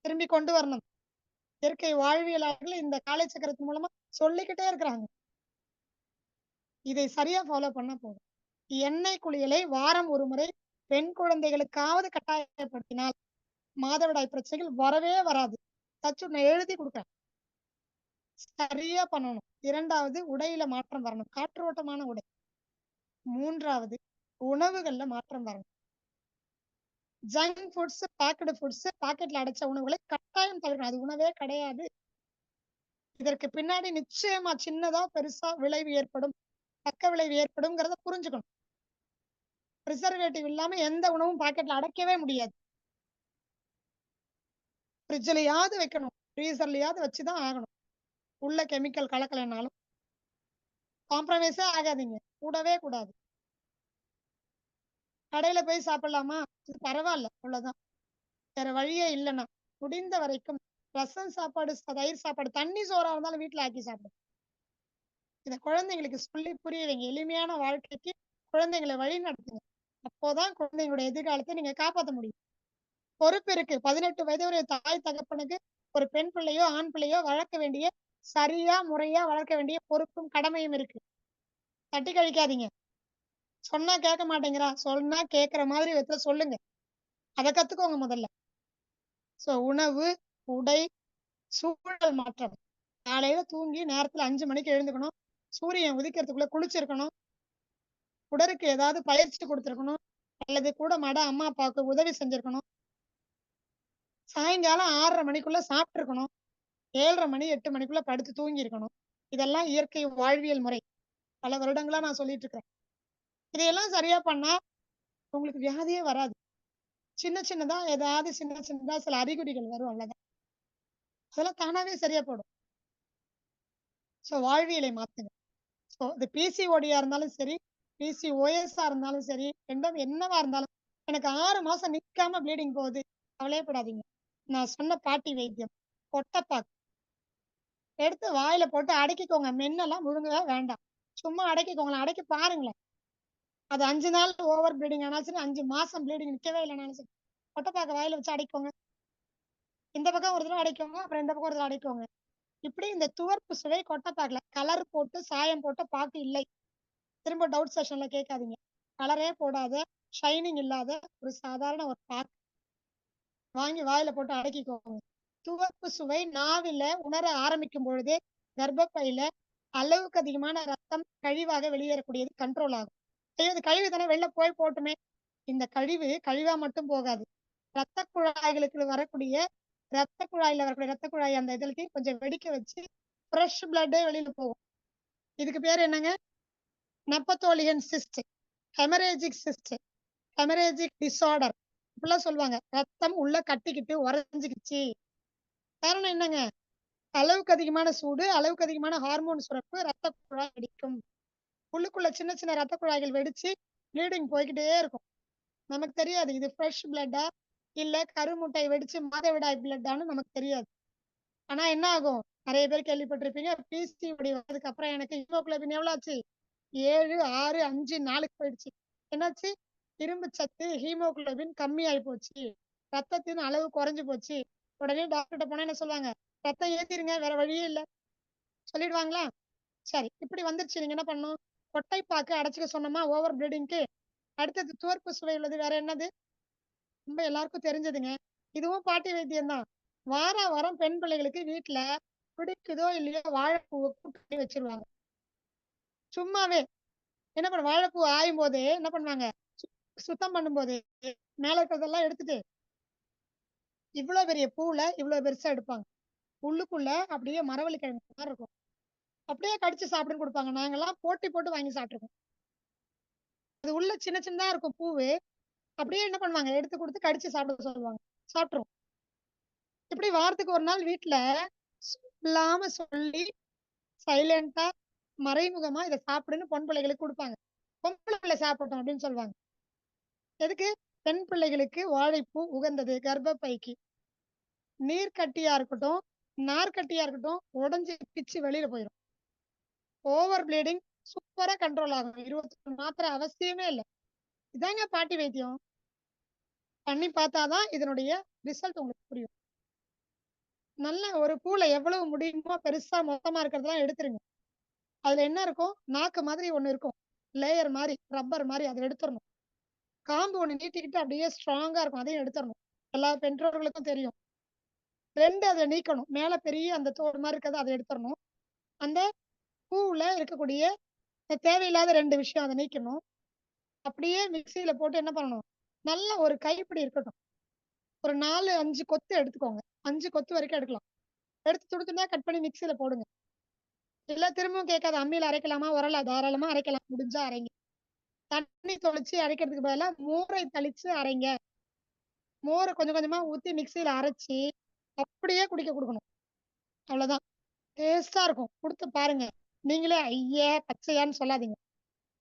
திரும்பி கொண்டு வரணும். இயற்கை வாழ்வியலாளர்கள் இந்த காலச்சக்கரத்தின் மூலமா சொல்லிக்கிட்டே இருக்கிறாங்க. இதை சரியா ஃபாலோ பண்ணா போதும். எண்ணெய் குளியலை வாரம் ஒரு முறை பெண் குழந்தைகளுக்காவது கட்டாயப்படுத்தினால் மாதவிடாய் பிரச்சனைகள் வரவே வராது. தச்சு நான் எழுதி கொடுக்குறேன். சரியா பண்ணணும். 2வது உடையில மாற்றம் வரணும். காற்றோட்டமான உடை. 3வது உணவுகள்ல மாற்றம் வரணும். ஜங்க் ஃபுட்ஸ், பேக்கடு ஃபுட்ஸ், பாக்கெட்ல அடைச்ச உணவுகளை கட்டாயம் தவிர்க்கணும். அது உணவே கிடையாது. இதற்கு பின்னாடி நிச்சயமா சின்னதா பெருசா விளைவு ஏற்படும். பக்க விளைவு ஏற்படும்ங்கிறத புரிஞ்சுக்கணும். பிரிசர்வேட்டிவ் இல்லாம எந்த உணவும் பாக்கெட்ல அடைக்கவே முடியாது. ஃப்ரிட்ஜ்லயாவது வைக்கணும். ஃப்ரீசர்லயாவது வச்சுதான் ஆகணும். உள்ள கெமிக்கல் கலக்கலைனாலும் காம்ப்ரமைஸே ஆகாதீங்க. கூடவே கூடாது. கடையில போய் சாப்பிடலாமா? இது பரவாயில்ல. அவ்வளவுதான். வேற வழியே இல்லைன்னா முடிந்த வரைக்கும் ரசம் சாப்பாடு, தயிர் சாப்பாடு, தண்ணி சோறா இருந்தாலும் வீட்டுல ஆக்கி சாப்பிடுங்க. இத குழந்தைங்களுக்கு சொல்லி புரிய வைங்க. எளிமையான வாழ்க்கைக்கு குழந்தைங்களை வழி நடத்துங்க. அப்போதான் குழந்தைங்களுடைய எதிர்காலத்தை நீங்க காப்பாற்ற முடியும். பொறுப்பு இருக்கு. 18 வயது ஒரு தாய் தகப்பனுக்கு ஒரு பெண் பிள்ளையோ ஆண் பிள்ளையோ வளர்க்க வேண்டிய சரியா முறையா வளர்க்க வேண்டிய பொறுப்பும் கடமையும் இருக்கு. தட்டி கழிக்காதீங்க. சொன்னா கேட்க மாட்டேங்கிறா, சொன்னா கேட்கிற மாதிரி விதத்துல சொல்லுங்க. அதை கத்துக்கோங்க முதல்ல. சோ உணவு, உடை, சூழல் மாற்றம். காலையில தூங்கி நேரத்துல 5 மணிக்கு எழுந்துக்கணும். சூரியன் உதிக்கிறதுக்குள்ள குளிச்சிருக்கணும். உடலுக்கு ஏதாவது பயிற்சி கொடுத்திருக்கணும். அல்லது கூட மாட அம்மா அப்பாவுக்கு உதவி செஞ்சிருக்கணும். சாயங்காலம் 6:30 மணிக்குள்ள சாப்பிட்டு இருக்கணும். 7:30 மணி 8 மணிக்குள்ள படுத்து தூங்கி இருக்கணும். இதெல்லாம் இயற்கை வாழ்வியல் முறை. பல வருடங்களா நான் சொல்லிட்டு இருக்கிறேன். இதையெல்லாம் சரியா பண்ணா உங்களுக்கு வியாதியே வராது. சின்ன சின்னதா ஏதாவது சின்னதா சில அறிகுறிகள் வரும், அவ்வளவுதான். அதெல்லாம் தானாவே சரியா போடும். சோ வாழ்வியலை மாத்துங்க. சோ இது பிசிஓடியா இருந்தாலும் சரி, பிசிஓஎஸ்ஆ இருந்தாலும் சரி, ரெண்டும் என்னவா இருந்தாலும் எனக்கு 6 மாசம் நிக்காம ப்ளீடிங் போகுது, கவலையப்படாதீங்க. நான் சொன்ன பாட்டி வைத்தியம் கொட்டைப்பாக்கு எடுத்து வாயில போட்டு அடக்கிக்கோங்க. மென்னெல்லாம் முழுங்கவே வேண்டாம். சும்மா அடக்கிக்கோங்களேன். அடக்கி பாருங்களேன். அது 5 நாள் ஓவர் ப்ளீடிங் ஆனாலும் சரி, 5 மாசம் ப்ளீடிங் நிக்கவே இல்லைனாலும் சரி, கொட்டைப்பாக்கு வாயில வச்சு அடைக்கோங்க. இந்த பக்கம் ஒரு தடவை அடைக்கோங்க, அப்புறம் இந்த பக்கம் ஒரு தடவை அடைக்கோங்க. இப்படி இந்த துவர்ப்பு சுவை கொட்டைப்பாக்குல கலர் போட்டு சாயம் போட்ட பாக்கு இல்லை. திரும்ப டவுட் செஷன்ல கேட்காதீங்க. கலரே போடாத, ஷைனிங் இல்லாத ஒரு சாதாரண ஒரு பாக்கு வாங்கி வாயில போட்டு அடக்கிக்கோங்க. துவர்ப்பு சுவை நாவில உணர ஆரம்பிக்கும் பொழுதே கர்ப்பப்பையில அளவுக்கு அதிகமான ரத்தம் கழிவாக வெளியேறக்கூடியது கண்ட்ரோல் ஆகும். இது கழிவு தானே, வெளில போய் போட்டுமே. இந்த கழிவா மட்டும் போகாது. ரத்த குழாய்களுக்கு வரக்கூடிய ரத்த குழாய் அந்த இதுலக்கு கொஞ்சம் வெடிக்க வச்சு ஃப்ரெஷ் பிளட்டே வெளியில போகும். இதுக்கு பேர் என்னங்க? நெப்பத்தோலியன் cyst, haemorrhagic cyst, haemorrhagic disorder இப்படிலாம் சொல்லுவாங்க. ரத்தம் உள்ள கட்டிக்கிட்டு உறைஞ்சிக்கிச்சு. காரணம் என்னங்க? அளவுக்கு அதிகமான சூடு, அளவுக்கு அதிகமான ஹார்மோன் சுரப்பு ரத்த குழாய் வெடிக்கும். உள்ளுக்குள்ள சின்ன சின்ன ரத்த குழாய்கள் வெடிச்சு ப்ளீடிங் போய்கிட்டே இருக்கும். நமக்கு தெரியாது இது ஃப்ரெஷ் பிளட்டா இல்ல கருமுட்டை வெடிச்சு மாதவிடாய் பிளட்டான்னு நமக்கு தெரியாது. ஆனா என்ன ஆகும்? நிறைய பேர் கேள்விப்பட்டிருப்பீங்க, பிசிஓடி வந்ததுக்கு அப்புறம் எனக்கு ஹீமோகுளோபின் எவ்வளவு ஆச்சு? 7, 6, 5, 4க்கு போயிடுச்சு. என்னாச்சு? இரும்பு சத்து, ஹீமோகுளோபின் கம்மி ஆகி போச்சு, ரத்தத்தின் அளவு குறைஞ்சு போச்சு. உடனே டாக்டர்கிட்ட போனா என்ன சொல்லுவாங்க? ரத்தம் ஏத்திருங்க, வேற வழியே இல்ல சொல்லிடுவாங்களா? சரி, இப்படி வந்துருச்சு. நீங்க என்ன பண்ணணும்? கொட்டைப்பாக்கு அடைச்சுக்க சொன்னோமா ஓவர் ப்ளீடிங்க்கு. அடுத்தது துவர்ப்பு சுவை உள்ளது. வேற என்னது? ரொம்ப எல்லாருக்கும் தெரிஞ்சதுங்க. இதுவும் பாட்டி வைத்தியம் தான். வாரம் பெண் பிள்ளைகளுக்கு வீட்டுல பிடிக்குதோ இல்லையோ வாழைப்பூவை கூட்டு பண்ணி வச்சிருவாங்க. சும்மாவே என்ன பண்ண, வாழைப்பூ ஆயும் போதே என்ன பண்ணுவாங்க? சுத்தம் பண்ணும்போது மேல இருக்கிறதெல்லாம் எடுத்துட்டு இவ்வளவு பெரிய பூல இவ்வளவு பெருசா எடுப்பாங்க. உள்ளுக்குள்ள அப்படியே மரவள்ளி கிழங்கு மாதிரி இருக்கும். அப்படியே கடிச்சு சாப்பிடுன்னு கொடுப்பாங்க. நாங்கெல்லாம் போட்டி போட்டு வாங்கி சாப்பிட்டுருக்கோம். அது உள்ள சின்ன சின்னதா இருக்கும் பூவு. அப்படியே என்ன பண்ணுவாங்க, எடுத்து கொடுத்து கடிச்சு சாப்பிட சொல்லுவாங்க. சாப்பிட்டுருவோம். இப்படி வாரத்துக்கு ஒரு நாள் வீட்டுல இல்லாம சொல்லி சைலண்டா மறைமுகமா இதை சாப்பிடுன்னு பொன் பிள்ளைகளுக்கு கொடுப்பாங்க. பொம்பளை பிள்ளை சாப்பிட்டோம் அப்படின்னு சொல்லுவாங்க. எதுக்கு? பெண் பிள்ளைகளுக்கு வாழைப்பூ உகந்தது. கர்ப்பப்பைக்கு நீர்க்கட்டியா இருக்கட்டும், நார்க்கட்டியா இருக்கட்டும், உடைஞ்சு பிச்சு வெளியில போயிடும். ஓவர் ப்ளீடிங் சூப்பரா கண்ட்ரோல் ஆகும். 21 மாத்திரை அவசியமே இல்லை. இதாங்க பாட்டி வைத்தியம். பண்ணி பார்த்தாதான் இதனுடைய ரிசல்ட் உங்களுக்கு புரியும். நல்ல ஒரு பூல எவ்வளவு முடியுமோ பெருசா மொத்தமா இருக்கிறதெல்லாம் எடுத்துருங்க. அதுல என்ன இருக்கும்? நாக்கு மாதிரி ஒண்ணு இருக்கும், லேயர் மாதிரி, ரப்பர் மாதிரி. அதை எடுத்துடணும். காம்பு ஒண்ணு நீட்டிக்கிட்டு அப்படியே ஸ்ட்ராங்கா இருக்கும், அதையும் எடுத்துடணும். எல்லா பெற்றோர்களுக்கும் தெரியும். 2 அதுல நீக்கணும். மேல பெரிய அந்த தோல் மாதிரி இருக்கிறது அதை எடுத்துடணும். அந்த பூவுல இருக்கக்கூடிய தேவையில்லாத 2 விஷயம் அதை நீக்கணும். அப்படியே மிக்சியில போட்டு என்ன பண்ணணும், நல்ல ஒரு கைப்பிடி இருக்கட்டும், ஒரு 4, 5 கொத்து எடுத்துக்கோங்க. 5 கொத்து வரைக்கும் எடுக்கலாம். எடுத்து துடுத்துனா கட் பண்ணி மிக்சியில போடுங்க. இல்ல திரும்பவும் கேட்காத, அம்மியில அரைக்கலாமா? உரல தாராளமா அரைக்கலாம். முடிஞ்சா அரைங்க. தண்ணி தொளிச்சு அரைக்கிறதுக்கு பதிலா மோரை தெளிச்சு அரைங்க. மோரை கொஞ்சம் கொஞ்சமா ஊத்தி மிக்சியில அரைச்சி அப்படியே குடிக்க கொடுக்கணும். அவ்வளவுதான். டேஸ்டா இருக்கும். கொடுத்து பாருங்க. நீங்களே ஐயே பச்சையான்னு சொல்லாதீங்க.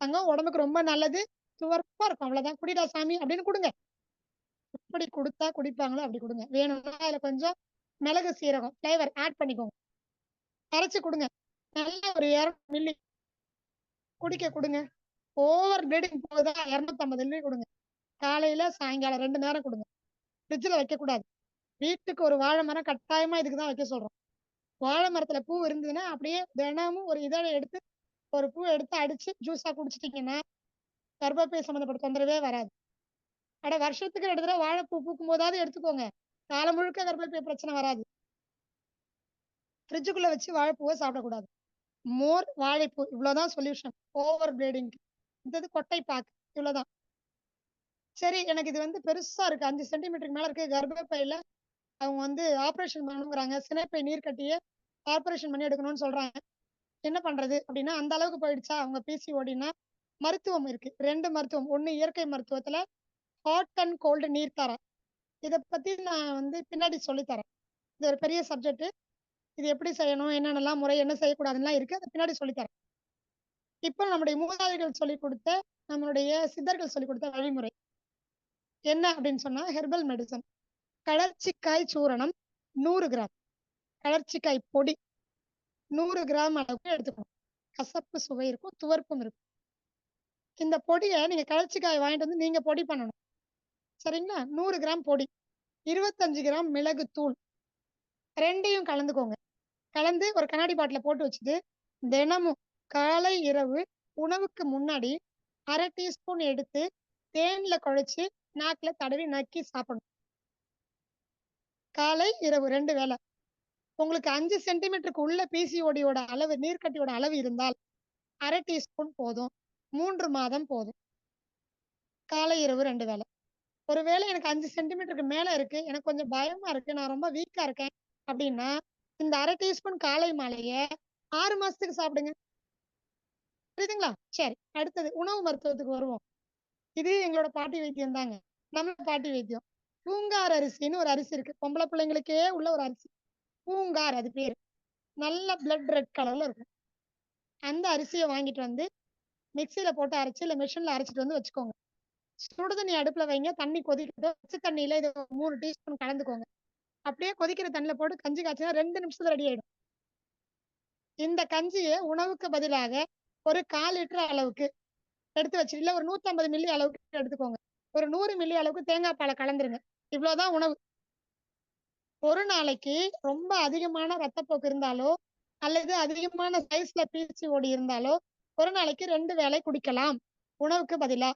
தங்கம் உடம்புக்கு ரொம்ப நல்லது, துவர்ப்பா இருக்கும். அவ்வளவுதான். குடிடா சாமி அப்படின்னு கொடுங்க. எப்படி கொடுத்தா குடிப்பாங்களோ அப்படி கொடுங்க. வேணும்னா அதுல கொஞ்சம் மிளகு சீரகம் ஃபிளேவர் ஆட் பண்ணிக்கோங்க. அரைச்சு கொடுங்க. நல்ல ஒரு 200 மில்லி குடிக்க கொடுங்க. ஓவர் ப்ளீடிங் போகுதா 250 மில்லி கொடுங்க. காலையில சாயங்காலம் 2 நேரம் கொடுங்க. ஃப்ரிட்ஜில் வைக்க கூடாது. வீட்டுக்கு ஒரு வாழை மரம் கட்டாயமா இதுக்குதான் வைக்க சொல்றோம். வாழை மரத்துல பூ இருந்ததுன்னா அப்படியே தினமும் ஒரு இதழை எடுத்து ஒரு பூ எடுத்து அடிச்சு ஜூஸா குடிச்சிட்டீங்கன்னா கர்ப்பப்பை சம்மந்தப்பட்ட தொந்தரவே வராது. அட வருஷத்துக்கு 2 தடவை வாழைப்பூ பூக்கும் போதாவது எடுத்துக்கோங்க. காலம் முழுக்க கர்ப்பப்பை பிரச்சனை வராது. ஃப்ரிட்ஜுக்குள்ள வச்சு வாழைப்பூவை சாப்பிடக்கூடாது. மோர், வாழைப்பூ இவ்வளவுதான் சொல்யூஷன் ஓவர் ப்ளீடிங். இது கொட்டை பாக்கு இவ்வளவுதான். சரி, எனக்கு இது வந்து பெருசா இருக்கு, 5 சென்டிமீட்டருக்கு மேல இருக்கு, கர்ப்பப்பையில அவங்க ஆபரேஷன் பண்ணணுங்கிறாங்க, சினைப்பை நீர் கட்டிய ஆபரேஷன் பண்ணி எடுக்கணும்னு சொல்றாங்க. என்ன பண்றது அப்படின்னா, அந்த அளவுக்கு போயிடுச்சா அவங்க பிசிஓடினா, மருத்துவம் இருக்கு. 2 மருத்துவம். ஒண்ணு இயற்கை மருத்துவத்துல ஹாட் அண்ட் கோல்டு நீர்த்தார. இதை பத்தி நான் பின்னாடி சொல்லித்தரேன். இது ஒரு பெரிய சப்ஜெக்ட். இது எப்படி செய்யணும், என்னென்னலாம் முறை, என்ன செய்யக்கூடாதுலாம் இருக்கு. அதை பின்னாடி சொல்லித்தரேன். இப்போ நம்முடைய மூதாதைகள் சொல்லிக் கொடுத்த, நம்மளுடைய சித்தர்கள் சொல்லிக் கொடுத்த வழிமுறை என்ன அப்படின்னு சொன்னா, ஹெர்பல் மெடிசன். கலர்ச்சிக்காய் சூரணம் 100 கிராம், கலர்ச்சிக்காய் பொடி 100 கிராம் அளவுக்கு எடுத்துக்கணும். கசப்பு சுவை இருக்கும், துவர்ப்பும் இருக்கும். இந்த பொடியை நீங்க கலர்ச்சிக்காய் வாங்கிட்டு வந்து நீங்க பொடி பண்ணணும். சரிங்களா? 100 கிராம் பொடி, 25 கிராம் மிளகு தூள், 2யும் கலந்துக்கோங்க. கலந்து ஒரு கண்ணாடி பாட்டில போட்டு வச்சுட்டு தினமும் காலை இரவு உணவுக்கு முன்னாடி 1/2 டீஸ்பூன் எடுத்து தேன்ல குழைச்சு நாக்குல தடவி நக்கி சாப்பிடணும். காலை இரவு 2 வேளை. உங்களுக்கு 5 சென்டிமீட்டருக்கு உள்ள பிசிஓடியோட அளவு, நீர்க்கட்டியோட அளவு இருந்தால் 1/2 டீஸ்பூன் போதும். 3 மாதம் போதும். காலை இரவு 2 வேளை. ஒருவேளை எனக்கு 5 சென்டிமீட்டருக்கு மேல இருக்கு, எனக்கு கொஞ்சம் பயமா இருக்கு, நான் ரொம்ப வீக்கா இருக்கேன் அப்படின்னா இந்த 1/2 டீஸ்பூன் காலை மாலைய 6 மாசத்துக்கு சாப்பிடுங்க. புரியுதுங்களா? சரி, அடுத்தது உணவு மருத்துவத்துக்கு வருவோம். இது எங்களோட பாட்டி வைத்தியம் தாங்க. நம்ம பாட்டி வைத்தியம். பூங்கார் அரிசின்னு ஒரு அரிசி இருக்கு. பொம்பளை பிள்ளைங்களுக்கே உள்ள ஒரு அரிசி. பூங்கார் அது பேரு. நல்ல பிளட் ரெட் கலர்ல இருக்கும். அந்த அரிசியை வாங்கிட்டு வந்து மிக்சியில போட்டு அரைச்சு இல்ல மிஷின்ல அரைச்சிட்டு வந்து வச்சுக்கோங்க. சுடுதண்ணி அடுப்புல வைங்க. தண்ணி கொதிக்கட்டும். பச்சை தண்ணியில இது 3 டீஸ்பூன் கலந்துக்கோங்க. அப்படியே கொதிக்கிற தண்ணியில போட்டு கஞ்சி காய்ச்சினா 2 நிமிஷத்துல ரெடி ஆயிடும். இந்த கஞ்சியை உணவுக்கு பதிலாக ஒரு 1/4 லிட்டர் அளவுக்கு எடுத்து வச்சு, இல்ல ஒரு 150 மில்லி அளவுக்கு எடுத்துக்கோங்க. ஒரு 100 மில்லி அளவுக்கு தேங்காய் பாலை கலந்துருங்க. இவ்வளவுதான் உணவு. ஒரு நாளைக்கு ரொம்ப அதிகமான ரத்தப்போக்கு இருந்தாலோ அல்லது அதிகமான சைஸ்ல பிசிஓடி இருந்தாலோ ஒரு நாளைக்கு 2 வேளை குடிக்கலாம் உணவுக்கு பதிலா.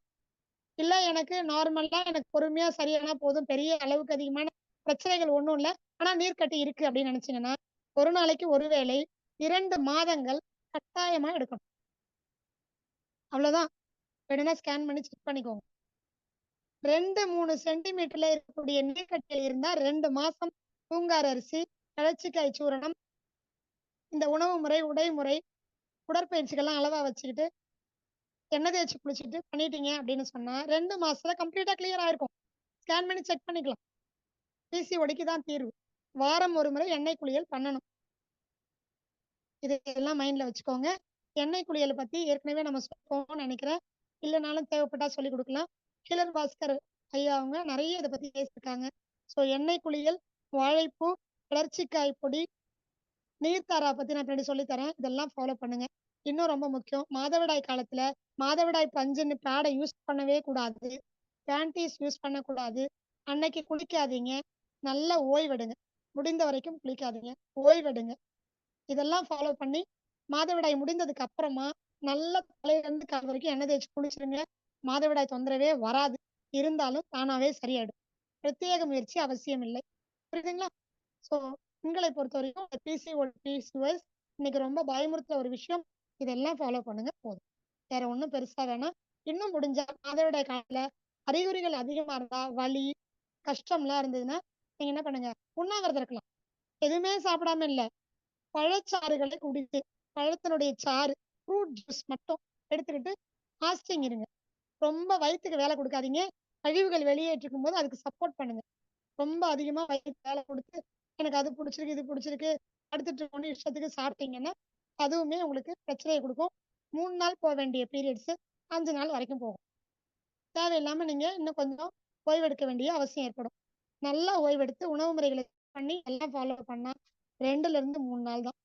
இல்ல எனக்கு நார்மலா எனக்கு பொறுமையா சரியானா போதும், பெரிய அளவுக்கு அதிகமான பிரச்சனைகள் ஒண்ணும் இல்ல, ஆனா நீர்க்கட்டி இருக்கு அப்படின்னு நினைச்சீங்கன்னா ஒரு நாளைக்கு 1 வேளை 2 மாதங்கள் கட்டாயமா எடுக்கணும். அவ்வளவுதான். வேணும்னா ஸ்கேன் பண்ணி செக் பண்ணிக்கோங்க. 2-3 சென்டிமீட்டர்ல இருக்கக்கூடிய நீர்க்கட்டிகள் இருந்தா 2 மாசம் பூங்கார் அரிசி, கழச்சிக்காய் சூரணம், இந்த உணவு முறை, உடைமுறை, உடற்பயிற்சிகள்லாம் அளவா வச்சுக்கிட்டு, எண்ணெய் தேய்ச்சு குளிச்சுட்டு பண்ணிட்டீங்க அப்படின்னு சொன்னா 2 மாசத்துல கம்ப்ளீட்டா கிளியர் ஆயிருக்கும். ஸ்கேன் பண்ணி செக் பண்ணிக்கலாம். பிசிஓடிக்கு தான் தீர்வு. வாரம் ஒரு முறை எண்ணெய் குளியல் பண்ணணும். இதெல்லாம் மைண்ட்ல வச்சுக்கோங்க. எண்ணெய் குளியல் பத்தி ஏற்கனவே நம்ம சொல்லிருப்போம்னு நினைக்கிறேன். இல்லனாலும் தேவைப்பட்டா சொல்லிக் குடுக்கலாம். ஹிலர் பாஸ்கர் ஐயா அவங்க நெறைய இத பத்தி பேசியிருக்காங்க. ஸோ எண்ணெய் குளியல், வாழைப்பூ, கழற்சிக்காய் பொடி, நீர்த்தாரா பத்தி நான் பின்னாடி சொல்லித் தரேன். இதெல்லாம் ஃபாலோ பண்ணுங்க. இன்னும் ரொம்ப முக்கியம், மாதவிடாய் காலத்துல மாதவிடாய் பஞ்சுன்னு பேட யூஸ் பண்ணவே கூடாது. பேண்டீஸ் யூஸ் பண்ணக்கூடாது. அன்னைக்கு குளிக்காதீங்க. நல்லா ஓய்வெடுங்க. முடிந்த வரைக்கும் குளிக்காதீங்க. ஓய்வெடுங்க. இதெல்லாம் ஃபாலோ பண்ணி மாதவிடாய் முடிந்ததுக்கு அப்புறமா நல்லா தலையிலிருந்து கால் வரைக்கும் எண்ணெய் தேய்ச்சு குளிச்சிருங்க. மாதவிடாய் தொந்தரவே வராது. இருந்தாலும் தானாவே சரியாயிடும். பிரத்யேக முயற்சி அவசியம் இல்லை. புரியுதுங்களா? ஸோ உங்களை பொறுத்தவரைக்கும் பிசிஓடி, பிசிஓஎஸ் இன்னைக்கு ரொம்ப பயமுறுத்துற ஒரு விஷயம். இதெல்லாம் ஃபாலோ பண்ணுங்க போதும். வேற ஒண்ணும் பெருசா வேணாம். இன்னும் முடிஞ்சா மாதவிடாய் காலத்துல அறிகுறிகள் அதிகமா இருந்தா, வலி, கஷ்டம்லாம் இருந்ததுன்னா நீங்க என்ன பண்ணுங்க, உண்ணாவிரதம் இருக்கலாம். எதுவுமே சாப்பிடாம இல்ல. பழச்சாறுகளை குடித்து, பழத்தினுடைய சாறு, ஃப்ரூட் ஜூஸ் மட்டும் எடுத்துக்கிட்டு ஃபாஸ்டிங் இருங்க. ரொம்ப வயித்துக்கு வேலை குடுக்காதீங்க. கழிவுகள் வெளியேற்றிக்கும் போது அதுக்கு சப்போர்ட் பண்ணுங்க. ரொம்ப அதிகமா வயித்துக்கு வேலை குடுத்து, எனக்கு அது புடிச்சிருக்கு, இது புடிச்சிருக்கு, படுத்துட்டு இருக்கோம்னு இஷ்டத்துக்கு சாப்பிட்டீங்கன்னா, அதுவுமே உங்களுக்கு பிரச்சனைய குடுக்கும். 3 நாள் போ வேண்டிய பீரியட்ஸ் 5 நாள் வரைக்கும் போகும். தேவையில்லாம நீங்க இன்னும் கொஞ்சம் ஓய்வெடுக்க வேண்டிய அவசியம் ஏற்படும். நல்லா ஓய்வெடுத்து உணவு முறைகளை பண்ணி எல்லாம் ஃபாலோ பண்ணா 2ல இருந்து 3 நாள் தான்.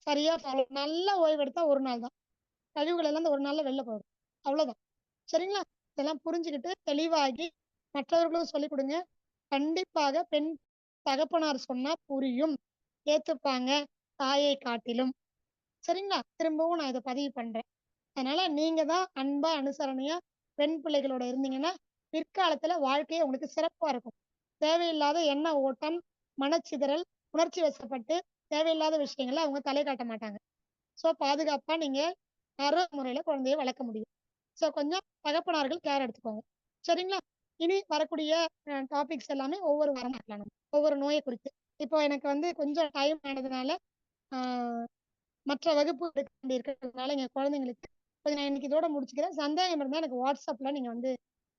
சரியா ஃபாலோ நல்லா ஓய்வெடுத்தா 1 நாள் தான். கழிவுகள் எல்லாம் அந்த 1 நாள்ல வெளில போயிடும். அவ்வளவுதான். சரிங்களா? இதெல்லாம் புரிஞ்சுகிட்டு தெளிவாகி மற்றவர்களும் சொல்லிக் கொடுங்க. கண்டிப்பாக பெண் தகப்பனார் சொன்னா புரியும். ஏத்துப்பாங்க தாயை காட்டிலும். சரிங்களா? திரும்பவும் நான் இதை பதிவு பண்றேன். அதனால நீங்க தான் அன்பா, அனுசரணையா பெண் பிள்ளைகளோட இருந்தீங்கன்னா பிற்காலத்துல வாழ்க்கையே உங்களுக்கு சிறப்பா இருக்கும். தேவையில்லாத எண்ண ஓட்டம், மனச்சிதறல், உணர்ச்சி வசப்பட்டு தேவையில்லாத விஷயங்களை அவங்க தலை காட்ட மாட்டாங்க. ஸோ பாதுகாப்பா நீங்க முறையில குழந்தைய வளர்க்க முடியும். ஸோ கொஞ்சம் தகப்பனார்கள் கேர் எடுத்துக்கோங்க. சரிங்களா? இனி வரக்கூடிய டாபிக்ஸ் எல்லாமே ஒவ்வொரு வாரம் பார்க்கலாம் நம்ம. ஒவ்வொரு நோயை குறித்து. இப்போ எனக்கு வந்து கொஞ்சம் டைம் ஆனதுனால மற்ற வகுப்பு எடுக்க வேண்டி இருக்கிறதுனால எங்க குழந்தைங்களுக்கு கொஞ்சம் நான் இன்னைக்கு இதோட முடிச்சுக்கிறேன். சந்தேகம் இருந்தா எனக்கு வாட்ஸ்அப்ல நீங்க வந்து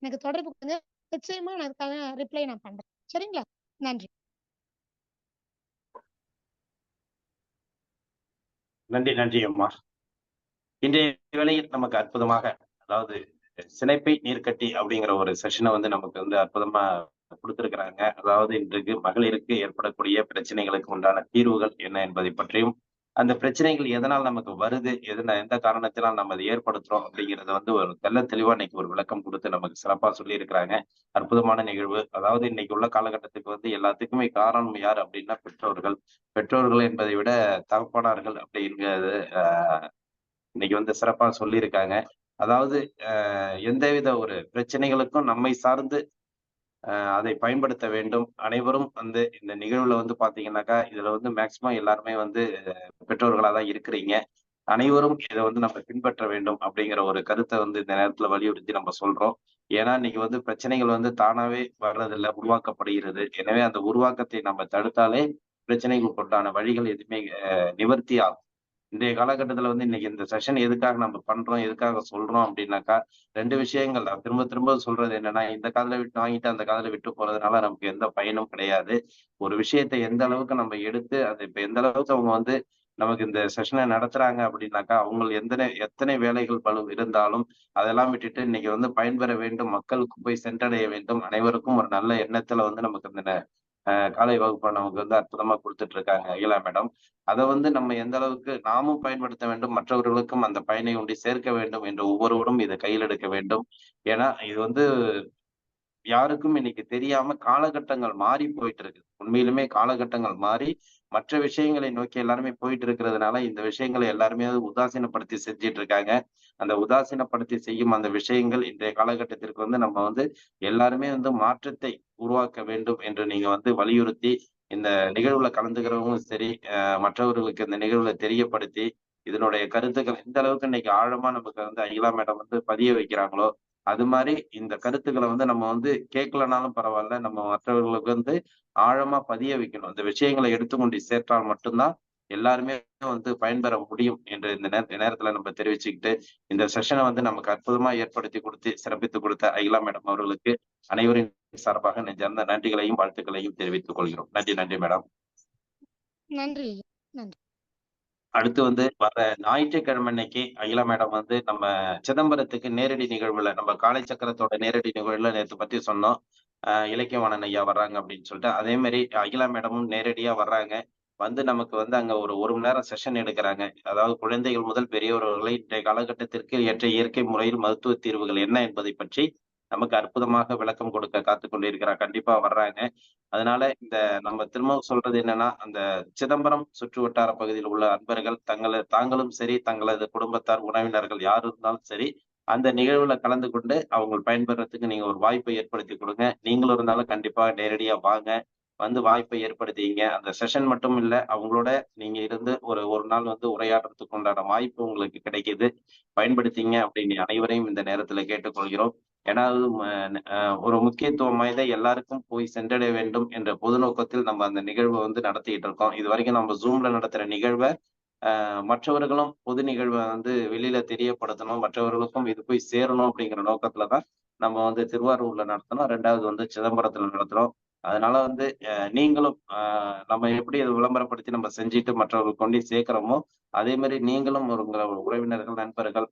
எனக்கு தொடர்பு கொடுங்க. நிச்சயமா நான் அதுக்கான ரிப்ளை நான் பண்றேன். சரிங்களா? நன்றி. நன்றி, நன்றி அம்மா. இன்றைய வேளையில் நமக்கு அற்புதமாக, அதாவது சினைப்பை நீர்க்கட்டி அப்படிங்கிற ஒரு செஷனை வந்து நமக்கு வந்து அற்புதமா கொடுத்திருக்கிறாங்க. அதாவது இன்றைக்கு மகளிருக்கு ஏற்படக்கூடிய பிரச்சனைகளுக்கு உண்டான தீர்வுகள் என்ன என்பதை பற்றியும், அந்த பிரச்சனைகள் எதனால் நமக்கு வருது, எந்த காரணத்தினால் நம்ம அதை ஏற்படுத்துறோம் அப்படிங்கறத வந்து ஒரு தெளிவா இன்னைக்கு ஒரு விளக்கம் கொடுத்து நமக்கு சிறப்பா சொல்லி இருக்கிறாங்க. அற்புதமான நிகழ்வு. அதாவது இன்னைக்கு உள்ள காலகட்டத்துக்கு வந்து எல்லாத்துக்குமே காரணம் யார் அப்படின்னா பெற்றோர்கள். பெற்றோர்கள் என்பதை விட தகப்பனார்கள் அப்படிங்கிறது இன்னைக்கு வந்து சிறப்பா சொல்லியிருக்காங்க. அதாவது எந்தவித ஒரு பிரச்சனைகளுக்கும் நம்மை சார்ந்து அதை பயன்படுத்த வேண்டும். அனைவரும் வந்து இந்த நிகழ்வுல வந்து பாத்தீங்கன்னாக்கா, இதுல வந்து மேக்சிமம் எல்லாருமே வந்து பெற்றோர்களா தான் இருக்கிறீங்க. அனைவரும் இதை வந்து நம்ம பின்பற்ற வேண்டும் அப்படிங்கிற ஒரு கருத்தை வந்து இந்த நேரத்துல வலியுறுத்தி நம்ம சொல்றோம். ஏன்னா இன்னைக்கு வந்து பிரச்சனைகள் வந்து தானாவே வர்றதில்ல, உருவாக்கப்படுகிறது. எனவே அந்த உருவாக்கத்தை நம்ம தடுத்தாலே பிரச்சனைகளுக்கு உண்டான வழிகள் எதுவுமே நிவர்த்தி ஆகும். இன்றைய காலகட்டத்துல வந்து இன்னைக்கு இந்த செஷன் எதுக்காக நம்ம பண்றோம், எதுக்காக சொல்றோம் அப்படின்னாக்கா, 2 விஷயங்கள் தான். திரும்ப திரும்ப சொல்றது என்னன்னா, இந்த காதுல விட்டு வாங்கிட்டு அந்த காதுல விட்டு போறதுனால நமக்கு எந்த பயனும் கிடையாது. ஒரு விஷயத்தை எந்த அளவுக்கு நம்ம எடுத்து அது இப்ப எந்த அளவுக்கு அவங்க வந்து நமக்கு இந்த செஷனை நடத்துறாங்க அப்படின்னாக்கா, அவங்க எத்தனை வேலைகள் பளு இருந்தாலும் அதெல்லாம் விட்டுட்டு இன்னைக்கு வந்து பயன்பெற வேண்டும், மக்களுக்கு போய் சென்றடைய வேண்டும், அனைவருக்கும் ஒரு நல்ல எண்ணத்துல வந்து நமக்கு இந்த காலை வகுப்பை நமக்கு வந்து அற்புதமா கொடுத்துட்டு இருக்காங்க அகிலா மேடம். அதை வந்து நம்ம எந்த அளவுக்கு நாமும் பயன்படுத்த வேண்டும், மற்றவர்களுக்கும் அந்த பயனை ஒண்டி சேர்க்க வேண்டும் என்று ஒவ்வொருவரும் இதை கையில் எடுக்க வேண்டும். ஏன்னா இது வந்து யாருக்கும் இன்னைக்கு தெரியாம காலகட்டங்கள் மாறி போயிட்டு இருக்கு. உண்மையிலுமே காலகட்டங்கள் மாறி மற்ற விஷயங்களை நோக்கி எல்லாருமே போயிட்டு இருக்கிறதுனால இந்த விஷயங்களை எல்லாருமே உதாசீனப்படுத்தி செஞ்சிட்டு இருக்காங்க. அந்த உதாசீனப்படுத்தி செய்யும் அந்த விஷயங்கள் இன்றைய காலகட்டத்திற்கு வந்து நம்ம வந்து எல்லாருமே வந்து மாற்றத்தை உருவாக்க வேண்டும் என்று நீங்க வந்து வலியுறுத்தி இந்த நிகழ்வுல கலந்துக்கிறவங்களும் சரி, மற்றவர்களுக்கு இந்த நிகழ்வுல தெரியப்படுத்தி இதனுடைய கருத்துக்கள் எந்த அளவுக்கு இன்னைக்கு ஆழமா நமக்கு வந்து அகிலா மேடம் வந்து பதிய வைக்கிறாங்களோ அது மாதிரி இந்த கருத்துக்களை வந்து நம்ம வந்து கேட்கலனாலும் பரவாயில்ல, நம்ம மற்றவர்களுக்கு வந்து ஆழமா பதிய வைக்கணும். இந்த விஷயங்களை எடுத்துக்கொண்டு சேர்த்தால் மட்டும்தான் எல்லாருமே வந்து பயன்பெற முடியும் என்று இந்த நேரத்துல நம்ம தெரிவிச்சுக்கிட்டு, இந்த செஷனை வந்து நமக்கு அற்புதமா ஏற்படுத்தி கொடுத்து சிறப்பித்துக் கொடுத்த அகிலா மேடம் அவர்களுக்கு அனைவரின் சார்பாக நெஞ்சார்ந்த நன்றிகளையும் வாழ்த்துக்களையும் தெரிவித்துக் கொள்கிறோம். நன்றி நன்றி மேடம். நன்றி. நன்றி. அடுத்து வந்து வர்ற ஞாயிற்றுக்கிழமை அன்னைக்கு அகிலா மேடம் வந்து நம்ம சிதம்பரத்துக்கு நேரடி நிகழ்வுல நம்ம காலை சக்கரத்தோட நேரடி நிகழ்வுல நேத்து பத்தி சொன்னோம். இலக்கியவாணன் ஐயா வர்றாங்க அப்படின்னு சொல்லிட்டு அதே மாதிரி அகிலா மேடமும் நேரடியா வர்றாங்க. வந்து நமக்கு வந்து அங்க ஒரு மணி நேரம் செஷன் எடுக்கிறாங்க. அதாவது குழந்தைகள் முதல் பெரியவர்களை இன்றைய காலகட்டத்திற்கு ஏற்ற இயற்கை முறையில் மருத்துவ தீர்வுகள் என்ன என்பதை பற்றி நமக்கு அற்புதமாக விளக்கம் கொடுக்க காத்துக் கொண்டிருக்கிறார். கண்டிப்பா வர்றாங்க. அதனால இந்த நம்ம திரும்பவும் சொல்றது என்னன்னா, அந்த சிதம்பரம் சுற்று வட்டார பகுதியில் உள்ள அன்பர்கள் தாங்களும் சரி, தங்களது குடும்பத்தார், உறவினர்கள் யார் இருந்தாலும் சரி, அந்த நிகழ்வுல கலந்து கொண்டு அவங்க பயன்பெறதுக்கு நீங்க ஒரு வாய்ப்பை ஏற்படுத்தி கொடுங்க. நீங்களும் இருந்தாலும் கண்டிப்பா நேரடியா வாங்க. வந்து வாய்ப்பை ஏற்படுத்திங்க. அந்த செஷன் மட்டும் இல்ல, அவங்களோட நீங்க இருந்து ஒரு நாள் வந்து உரையாடுறதுக்கு உண்டான வாய்ப்பு உங்களுக்கு கிடைக்குது. பயன்படுத்திங்க அப்படின்னு அனைவரையும் இந்த நேரத்துல கேட்டுக்கொள்கிறோம். ஏன்னா அது ஒரு முக்கியத்துவம் வாய்ந்த எல்லாருக்கும் போய் சென்றடைய வேண்டும் என்ற பொது நோக்கத்தில் நம்ம அந்த நிகழ்வை வந்து நடத்திட்டு இருக்கோம். இதுவரைக்கும் நம்ம ஜூம்ல நடத்துற நிகழ்வை மற்றவர்களும் பொது நிகழ்வை வந்து வெளியில தெரியப்படுத்தணும், மற்றவர்களுக்கும் இது போய் சேரணும் அப்படிங்கிற நோக்கத்துலதான் நம்ம வந்து திருவாரூர்ல நடத்தணும். 2வது வந்து சிதம்பரத்துல நடத்துறோம். அதனால வந்து நீங்களும் நம்ம எப்படி அதை விளம்பரப்படுத்தி நம்ம செஞ்சுட்டு மற்றவர்கள் கொண்டு சேர்க்கிறோமோ, அதே மாதிரி நீங்களும் உங்களோட உறவினர்கள், நண்பர்கள்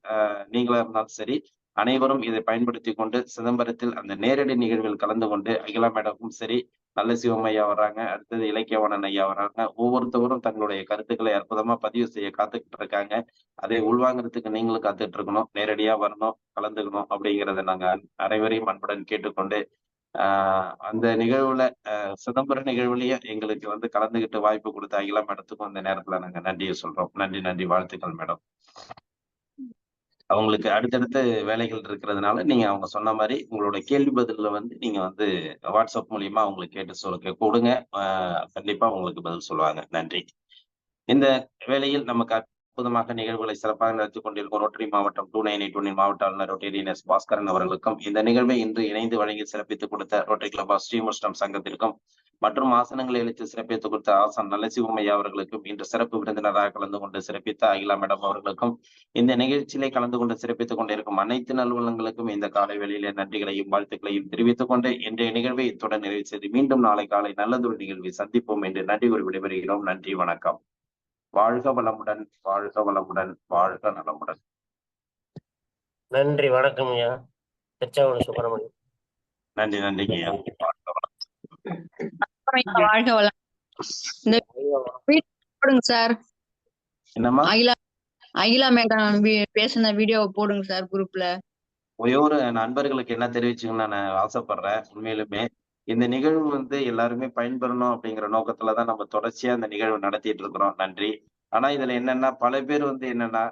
நீங்களா இருந்தாலும் சரி, அனைவரும் இதை பயன்படுத்தி கொண்டு சிதம்பரத்தில் அந்த நேரடி நிகழ்வில் கலந்து கொண்டு அகிலா மேடமும் சரி, நல்ல சிவம் ஐயா வர்றாங்க, அடுத்தது இலக்கியவாணன் ஐயா வர்றாங்க. ஒவ்வொருத்தவரும் தங்களுடைய கருத்துக்களை அற்புதமா பதிவு செய்ய காத்துக்கிட்டு இருக்காங்க. அதை உள்வாங்கறதுக்கு நீங்களும் காத்துட்டு இருக்கணும். நேரடியா வரணும், கலந்துக்கணும் அப்படிங்கிறத நாங்க அனைவரையும் அன்புடன் கேட்டுக்கொண்டு அந்த நிகழ்வுல சிதம்பர நிகழ்வுலயே எங்களுக்கு வந்து கலந்துகிட்டு வாய்ப்பு கொடுத்த அகிலா மேடத்துக்கும் அந்த நேரத்துல நாங்க நன்றியை சொல்றோம். நன்றி நன்றி, வாழ்த்துக்கள் மேடம். அவங்களுக்கு அடுத்தடுத்து வேலைகள் இருக்கிறதுனால நீங்க அவங்க சொன்ன மாதிரி உங்களோட கேள்வி பதில்ல வந்து நீங்க வந்து வாட்ஸ்அப் மூலியமா அவங்களுக்கு கேட்டு கொடுங்க. கண்டிப்பா உங்களுக்கு பதில் சொல்லுவாங்க. நன்றி. இந்த வேளையில் நமக்கு அற்புதமாக நிகழ்வுகளை சிறப்பாக நடத்தி கொண்டிருக்கும் ரோட்டரி மாவட்டம் 2981 மாவட்ட ஆளுநர் ரோட்டரியன் பாஸ்கரன் அவர்களுக்கும் இந்த நிகழ்வை இன்று இணைந்து வழங்கி சிறப்பித்துக் கொடுத்த ரோட்டரி கிளப் ஆஃப் ஸ்ரீமுஷ்டம் சங்கத்திற்கும் மற்றும் ஆசனங்களை அளித்து சிறப்பித்துக் கொடுத்த ஆசான் நல்லசிவம் ஐயா அவர்களுக்கும் இன்று சிறப்பு விருந்தினராக கலந்து கொண்டு சிறப்பித்த அகிலா மேடம் அவர்களுக்கும் இந்த நிகழ்ச்சியிலே கலந்து கொண்டு சிறப்பித்துக் கொண்டிருக்கும் அனைத்து நல்வளங்களுக்கும் இந்த காலை வேளையிலே நன்றிகளையும் வாழ்த்துக்களையும் தெரிவித்துக் கொண்டு இன்றைய நிகழ்வை இத்துடன் நிறைவு செய்து மீண்டும் நாளை காலை நல்லதொரு நிகழ்வை சந்திப்போம் என்று நன்றி கூறி விடைபெறுகிறோம். நன்றி, வணக்கம். வாழ்க வளமுடன், வாழ்க வளமுடன், வாழ்க நலமுடன். நன்றி, வணக்கம் ஐயா. சுப்பிரமணியம். நன்றி நன்றிங்க ஐயா. வாழ்க வளம். இந்த போடுங்க சார். என்னம்மா? அகிலா மேடம் பேசின வீடியோ போடுங்க சார் குரூப்ல. ஒரே ஒரு நண்பர்களுக்கு என்ன தெரிவிச்சுக்கணும்னு நான் ஆசைப்படுறேன். உண்மையிலுமே இந்த நிகழ்வு வந்து எல்லாருமே பயன்பெறணும் அப்படிங்கிற நோக்கத்துலதான் நம்ம தொடர்ச்சியா இந்த நிகழ்வு நடத்திட்டு இருக்கிறோம். நன்றி. ஆனா இதுல என்னன்னா பல பேர் வந்து என்னன்னா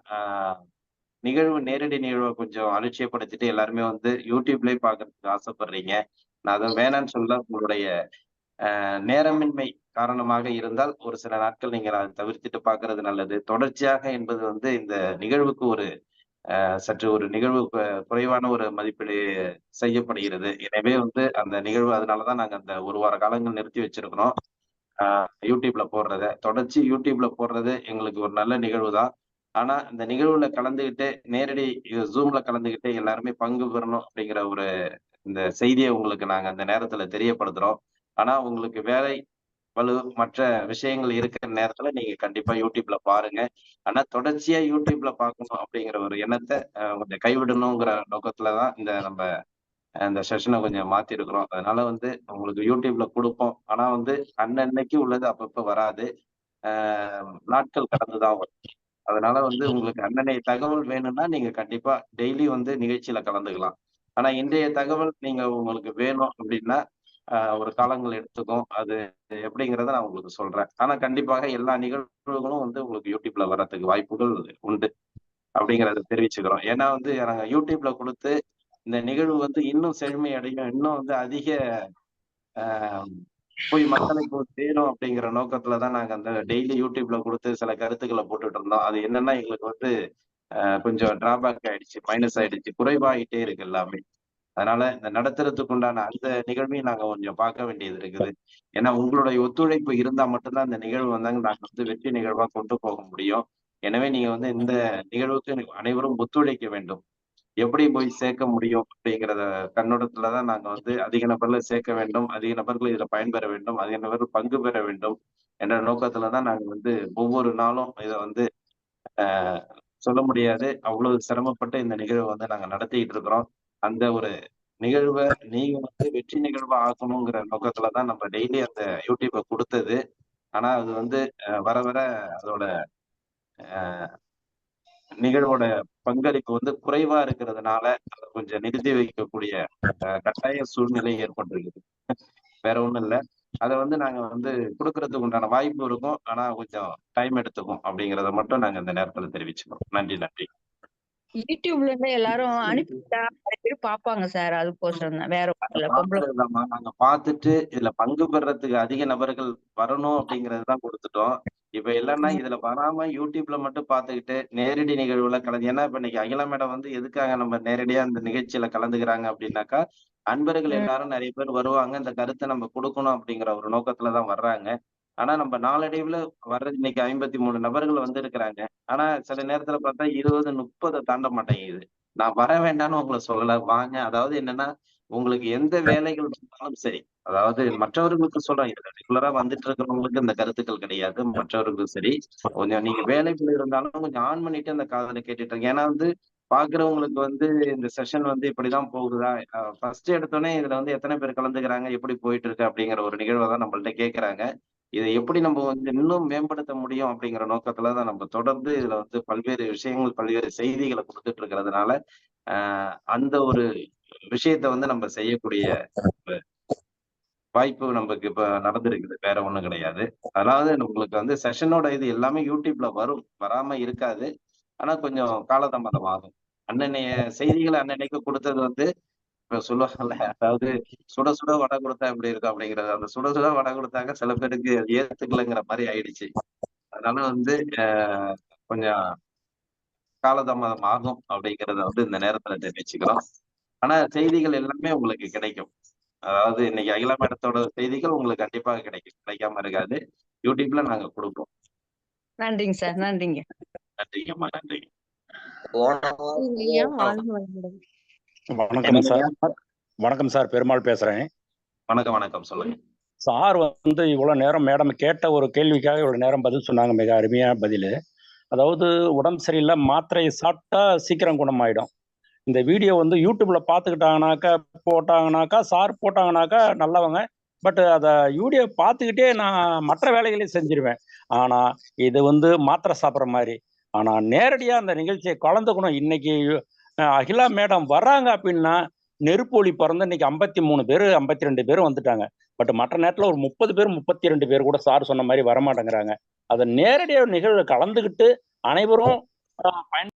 நிகழ்வு நேரடி நிகழ்வை கொஞ்சம் அலட்சியப்படுத்திட்டு எல்லாருமே வந்து யூடியூப்லயே பாக்குறதுக்கு ஆசைப்படுறீங்க. நான் அதை வேணான்னு சொல்ல, உங்களுடைய நேரமின்மை காரணமாக இருந்தால் ஒரு சில நாட்கள் நீங்க அதை தவிர்த்துட்டு பாக்குறது நல்லது. தொடர்ச்சியாக என்பது வந்து இந்த நிகழ்வுக்கு ஒரு சற்று ஒரு நிகழ்வு குறைவான ஒரு மதிப்பீடு செய்யப்படுகிறது. எனவே வந்து அந்த நிகழ்வு அதனாலதான் நாங்க அந்த 1 வார காலங்கள் நிறுத்தி வச்சிருக்கிறோம். யூடியூப்ல போடுறத தொடர்ச்சி யூடியூப்ல போடுறது எங்களுக்கு ஒரு நல்ல நிகழ்வு தான். ஆனா இந்த நிகழ்வுல கலந்துகிட்டு நேரடி ஜூம்ல கலந்துகிட்டு எல்லாருமே பங்கு பெறணும் அப்படிங்கிற ஒரு இந்த செய்தியை உங்களுக்கு நாங்க அந்த நேரத்துல தெரியப்படுத்துறோம். ஆனா உங்களுக்கு வேலை பளு மற்ற விஷயங்கள் இருக்கிற நேரத்துல நீங்க கண்டிப்பா யூடியூப்ல பாருங்க. ஆனா தொடர்ச்சியா யூடியூப்ல பார்க்கணும் அப்படிங்கிற ஒரு எண்ணத்தை கொஞ்சம் கைவிடணுங்கிற நோக்கத்துலதான் நம்ம இந்த செஷனை கொஞ்சம் மாத்தி இருக்கிறோம். அதனால வந்து உங்களுக்கு யூடியூப்ல கொடுப்போம். ஆனா வந்து அன்னன்னைக்கு உள்ளது அப்பப்ப வராது. நாட்கள் கடந்துதான் வரும். அதனால வந்து உங்களுக்கு அன்னன்னைய தகவல் வேணும்னா நீங்க கண்டிப்பா டெய்லி வந்து நிகழ்ச்சியில கலந்துக்கலாம். ஆனா இன்றைய தகவல் நீங்க உங்களுக்கு வேணும் அப்படின்னா ஒரு காலங்கள் எடுத்துக்கும். அது எப்படிங்கிறத நான் உங்களுக்கு சொல்றேன். ஆனா கண்டிப்பாக எல்லா நிகழ்வுகளும் வந்து உங்களுக்கு யூடியூப்ல வர்றதுக்கு வாய்ப்புகள் உண்டு அப்படிங்கறத தெரிவிச்சுக்கிறோம். ஏன்னா வந்து நாங்க யூடியூப்ல கொடுத்து இந்த நிகழ்வு வந்து இன்னும் செழுமை அடையும், இன்னும் வந்து அதிக போய் மக்களை போய் சேரும் அப்படிங்கிற நோக்கத்துலதான் நாங்க அந்த டெய்லி யூடியூப்ல கொடுத்து சில கருத்துக்களை போட்டுட்டு இருந்தோம். அது என்னன்னா எங்களுக்கு வந்து கொஞ்சம் டிராபேக் ஆயிடுச்சு, மைனஸ் ஆயிடுச்சு, குறைவாயிட்டே இருக்கு எல்லாமே. அதனால இந்த நடத்துறதுக்கு உண்டான அந்த நிகழ்வையும் நாங்க கொஞ்சம் பார்க்க வேண்டியது இருக்குது. ஏன்னா உங்களுடைய ஒத்துழைப்பு இருந்தா மட்டும்தான் இந்த நிகழ்வு நாங்க வந்து வெற்றி நிகழ்வா கொண்டு போக முடியும். எனவே நீங்க வந்து இந்த நிகழ்வுக்கு அனைவரும் ஒத்துழைக்க வேண்டும். எப்படி போய் சேர்க்க முடியும் அப்படிங்கிறத கண்ணோட்டத்துல தான் நாங்க வந்து அதிக நபர்களை சேர்க்க வேண்டும், அதிக நபர்கள் இதுல பயன்பெற வேண்டும், அதிக நபர்கள் பங்கு பெற வேண்டும் என்ற நோக்கத்துல தான் நாங்க வந்து ஒவ்வொரு நாளும் இதை வந்து சொல்ல முடியாது. அவ்வளவு சிரமப்பட்டு இந்த நிகழ்வை வந்து நாங்க நடத்திட்டு இருக்கிறோம். அந்த ஒரு நிகழ்வை நீங்க வந்து வெற்றி நிகழ்வா ஆக்கணுங்கிற நோக்கத்துல தான் நம்ம டெய்லி அந்த யூடியூப்பை கொடுத்தது. ஆனா அது வந்து வர வர அதோட நிகழ்வோட பங்களிப்பு வந்து குறைவா இருக்கிறதுனால அதை கொஞ்சம் நிறுத்தி வைக்கக்கூடிய கட்டாய சூழ்நிலை ஏற்பட்டிருக்குது. வேற ஒண்ணும் இல்ல. அதை வந்து நாங்க வந்து கொடுக்கறதுக்கு உண்டான வாய்ப்பு இருக்கும். ஆனா கொஞ்சம் டைம் எடுத்துக்கும் அப்படிங்கிறத மட்டும் நாங்க இந்த நேரத்துல தெரிவிச்சுக்கிறோம். நன்றி நன்றி. யூடியூப்ல இருந்து எல்லாரும் அனுப்பிட்டா நிறைய பேர் பாப்பாங்க சார். அதுக்கோசரம் தான், வேற ஒண்ணும் இல்ல. பொம்பளை பார்த்ததுதாம்மா, நாங்க பார்த்துட்டு இதுல பங்கு பெறதுக்கு அதிக நபர்கள் வரணும் அப்படிங்கிறது தான் கொடுத்துட்டோம். இப்ப இல்லைன்னா இதுல வராம யூடியூப்ல மட்டும் பார்த்துக்கிட்டு நேரடி நிகழ்வுல கலந்து, ஏன்னா இப்ப இன்னைக்கு அகிலா மேடம் வந்து எதுக்காக நம்ம நேரடியா இந்த நிகழ்ச்சியில கலந்துக்கிறாங்க அப்படின்னாக்கா, அன்பர்கள் எல்லாரும் நிறைய பேர் வருவாங்க, இந்த கருத்தை நம்ம கொடுக்கணும் அப்படிங்கிற ஒரு நோக்கத்துலதான் வர்றாங்க. ஆனா நம்ம நாளடைவுல வர்றது இன்னைக்கு 53 நபர்கள் வந்திருக்கிறாங்க. ஆனா சில நேரத்துல பார்த்தா 20, 30 தாண்ட மாட்டேங்குது. நான் வர வேண்டாம்னு உங்களை சொல்லல, வாங்க. அதாவது என்னன்னா, உங்களுக்கு எந்த வேலைகள் இருந்தாலும் சரி, அதாவது மற்றவர்களுக்கு சொல்றேன், இதுல ரெகுலரா வந்துட்டு இருக்கிறவங்களுக்கு இந்த கருத்துக்கள் கிடையாது. மற்றவர்களுக்கும் சரி, கொஞ்சம் நீங்க வேலைகள் இருந்தாலும் கொஞ்சம் ஆன் பண்ணிட்டு அந்த காதுல கேட்டுட்டு இருங்க. ஏன்னா வந்து பாக்குறவங்களுக்கு வந்து இந்த செஷன் வந்து இப்படிதான் போகுதா, ஃபர்ஸ்ட் எடுத்தோடனே இதுல வந்து எத்தனை பேர் கலந்துக்கிறாங்க, எப்படி போயிட்டு இருக்கு அப்படிங்கிற ஒரு நிகழ்வை தான் நம்மள்ட்ட கேட்கறாங்க. இதை எப்படி நம்ம வந்து இன்னும் மேம்படுத்த முடியும் அப்படிங்கிற நோக்கத்துலதான் நம்ம தொடர்ந்து இதுல வந்து பல்வேறு விஷயங்கள், பல்வேறு செய்திகளை கொடுத்துட்டு இருக்கிறதுனால அந்த ஒரு விஷயத்த வந்து நம்ம செய்யக்கூடிய வாய்ப்பு நமக்கு இப்ப நடந்திருக்குது. வேற ஒண்ணும் கிடையாது. அதாவது உங்களுக்கு வந்து செஷனோட இது எல்லாமே யூடியூப்ல வரும், வராம இருக்காது. ஆனா கொஞ்சம் காலதாமதம் ஆகும். அன்னன்னைய செய்திகளை அன்னன்னைக்கு கொடுத்தது வந்து இப்ப சொல்லுவாங்கல்ல, அதாவது சுட சுட வடை கொடுத்தா எப்படி இருக்கும் அப்படிங்கிறது. அந்த சுட சுட வடை கொடுத்தாங்க சில பேருக்கு அது ஏத்துக்கலைங்கிற மாதிரி ஆயிடுச்சு. அதனால வந்து கொஞ்சம் காலதாமதம் ஆகும் அப்படிங்கிறத வந்து இந்த நேரத்துல தெரிவிச்சுக்கிறோம். ஆனா செய்திகள் எல்லாமே உங்களுக்கு கிடைக்கும். அதாவது இன்னைக்கு அகிலா மேடத்தோட செய்திகள் உங்களுக்கு கண்டிப்பாக கிடைக்கும், கிடைக்காம இருக்காது. யூடியூப்ல நாங்க கொடுப்போம். நன்றிங்க சார். நன்றிங்க. நன்றிங்கம்மா, நன்றி. வணக்கம் சார். வணக்கம் சார், பெருமாள் பேசுறேன். வணக்கம் வணக்கம், சொல்லுங்க. சார் வந்து இவ்வளவு நேரம் மேடம் கேட்ட ஒரு கேள்விக்காக இவ்வளவு நேரம் பதில் சொன்னாங்க. மிக அருமையான பதில். அதாவது உடம்பு சரியில்லை, மாத்திரையை சாப்பிட்டா சீக்கிரம் குணமாயிடும். இந்த வீடியோ வந்து யூடியூப்ல பார்த்துக்கிட்டாங்கனாக்கா, போட்டாங்கனாக்கா, சார் போட்டாங்கனாக்கா நல்லவங்க. பட் அதை வீடியோ பார்த்துக்கிட்டே நான் மற்ற வேலைகளையும் செஞ்சிருவேன். ஆனா இது வந்து மாத்திரை சாப்பிட்ற மாதிரி. ஆனா நேரடியா அந்த நிகழ்ச்சியை கலந்துக்கணும். இன்னைக்கு அகிலா மேடம் வர்றாங்க அப்படின்னா நெருப்பொலி பறந்து இன்னைக்கு 53 பேர் 52 பேர் வந்துட்டாங்க. பட் மற்ற நேரத்துல ஒரு 30 பேர் 32 பேர் கூட சார் சொன்ன மாதிரி வரமாட்டேங்கிறாங்க. அதை நேரடியாக நிகழ்வு கலந்துக்கிட்டு அனைவரும் பயன்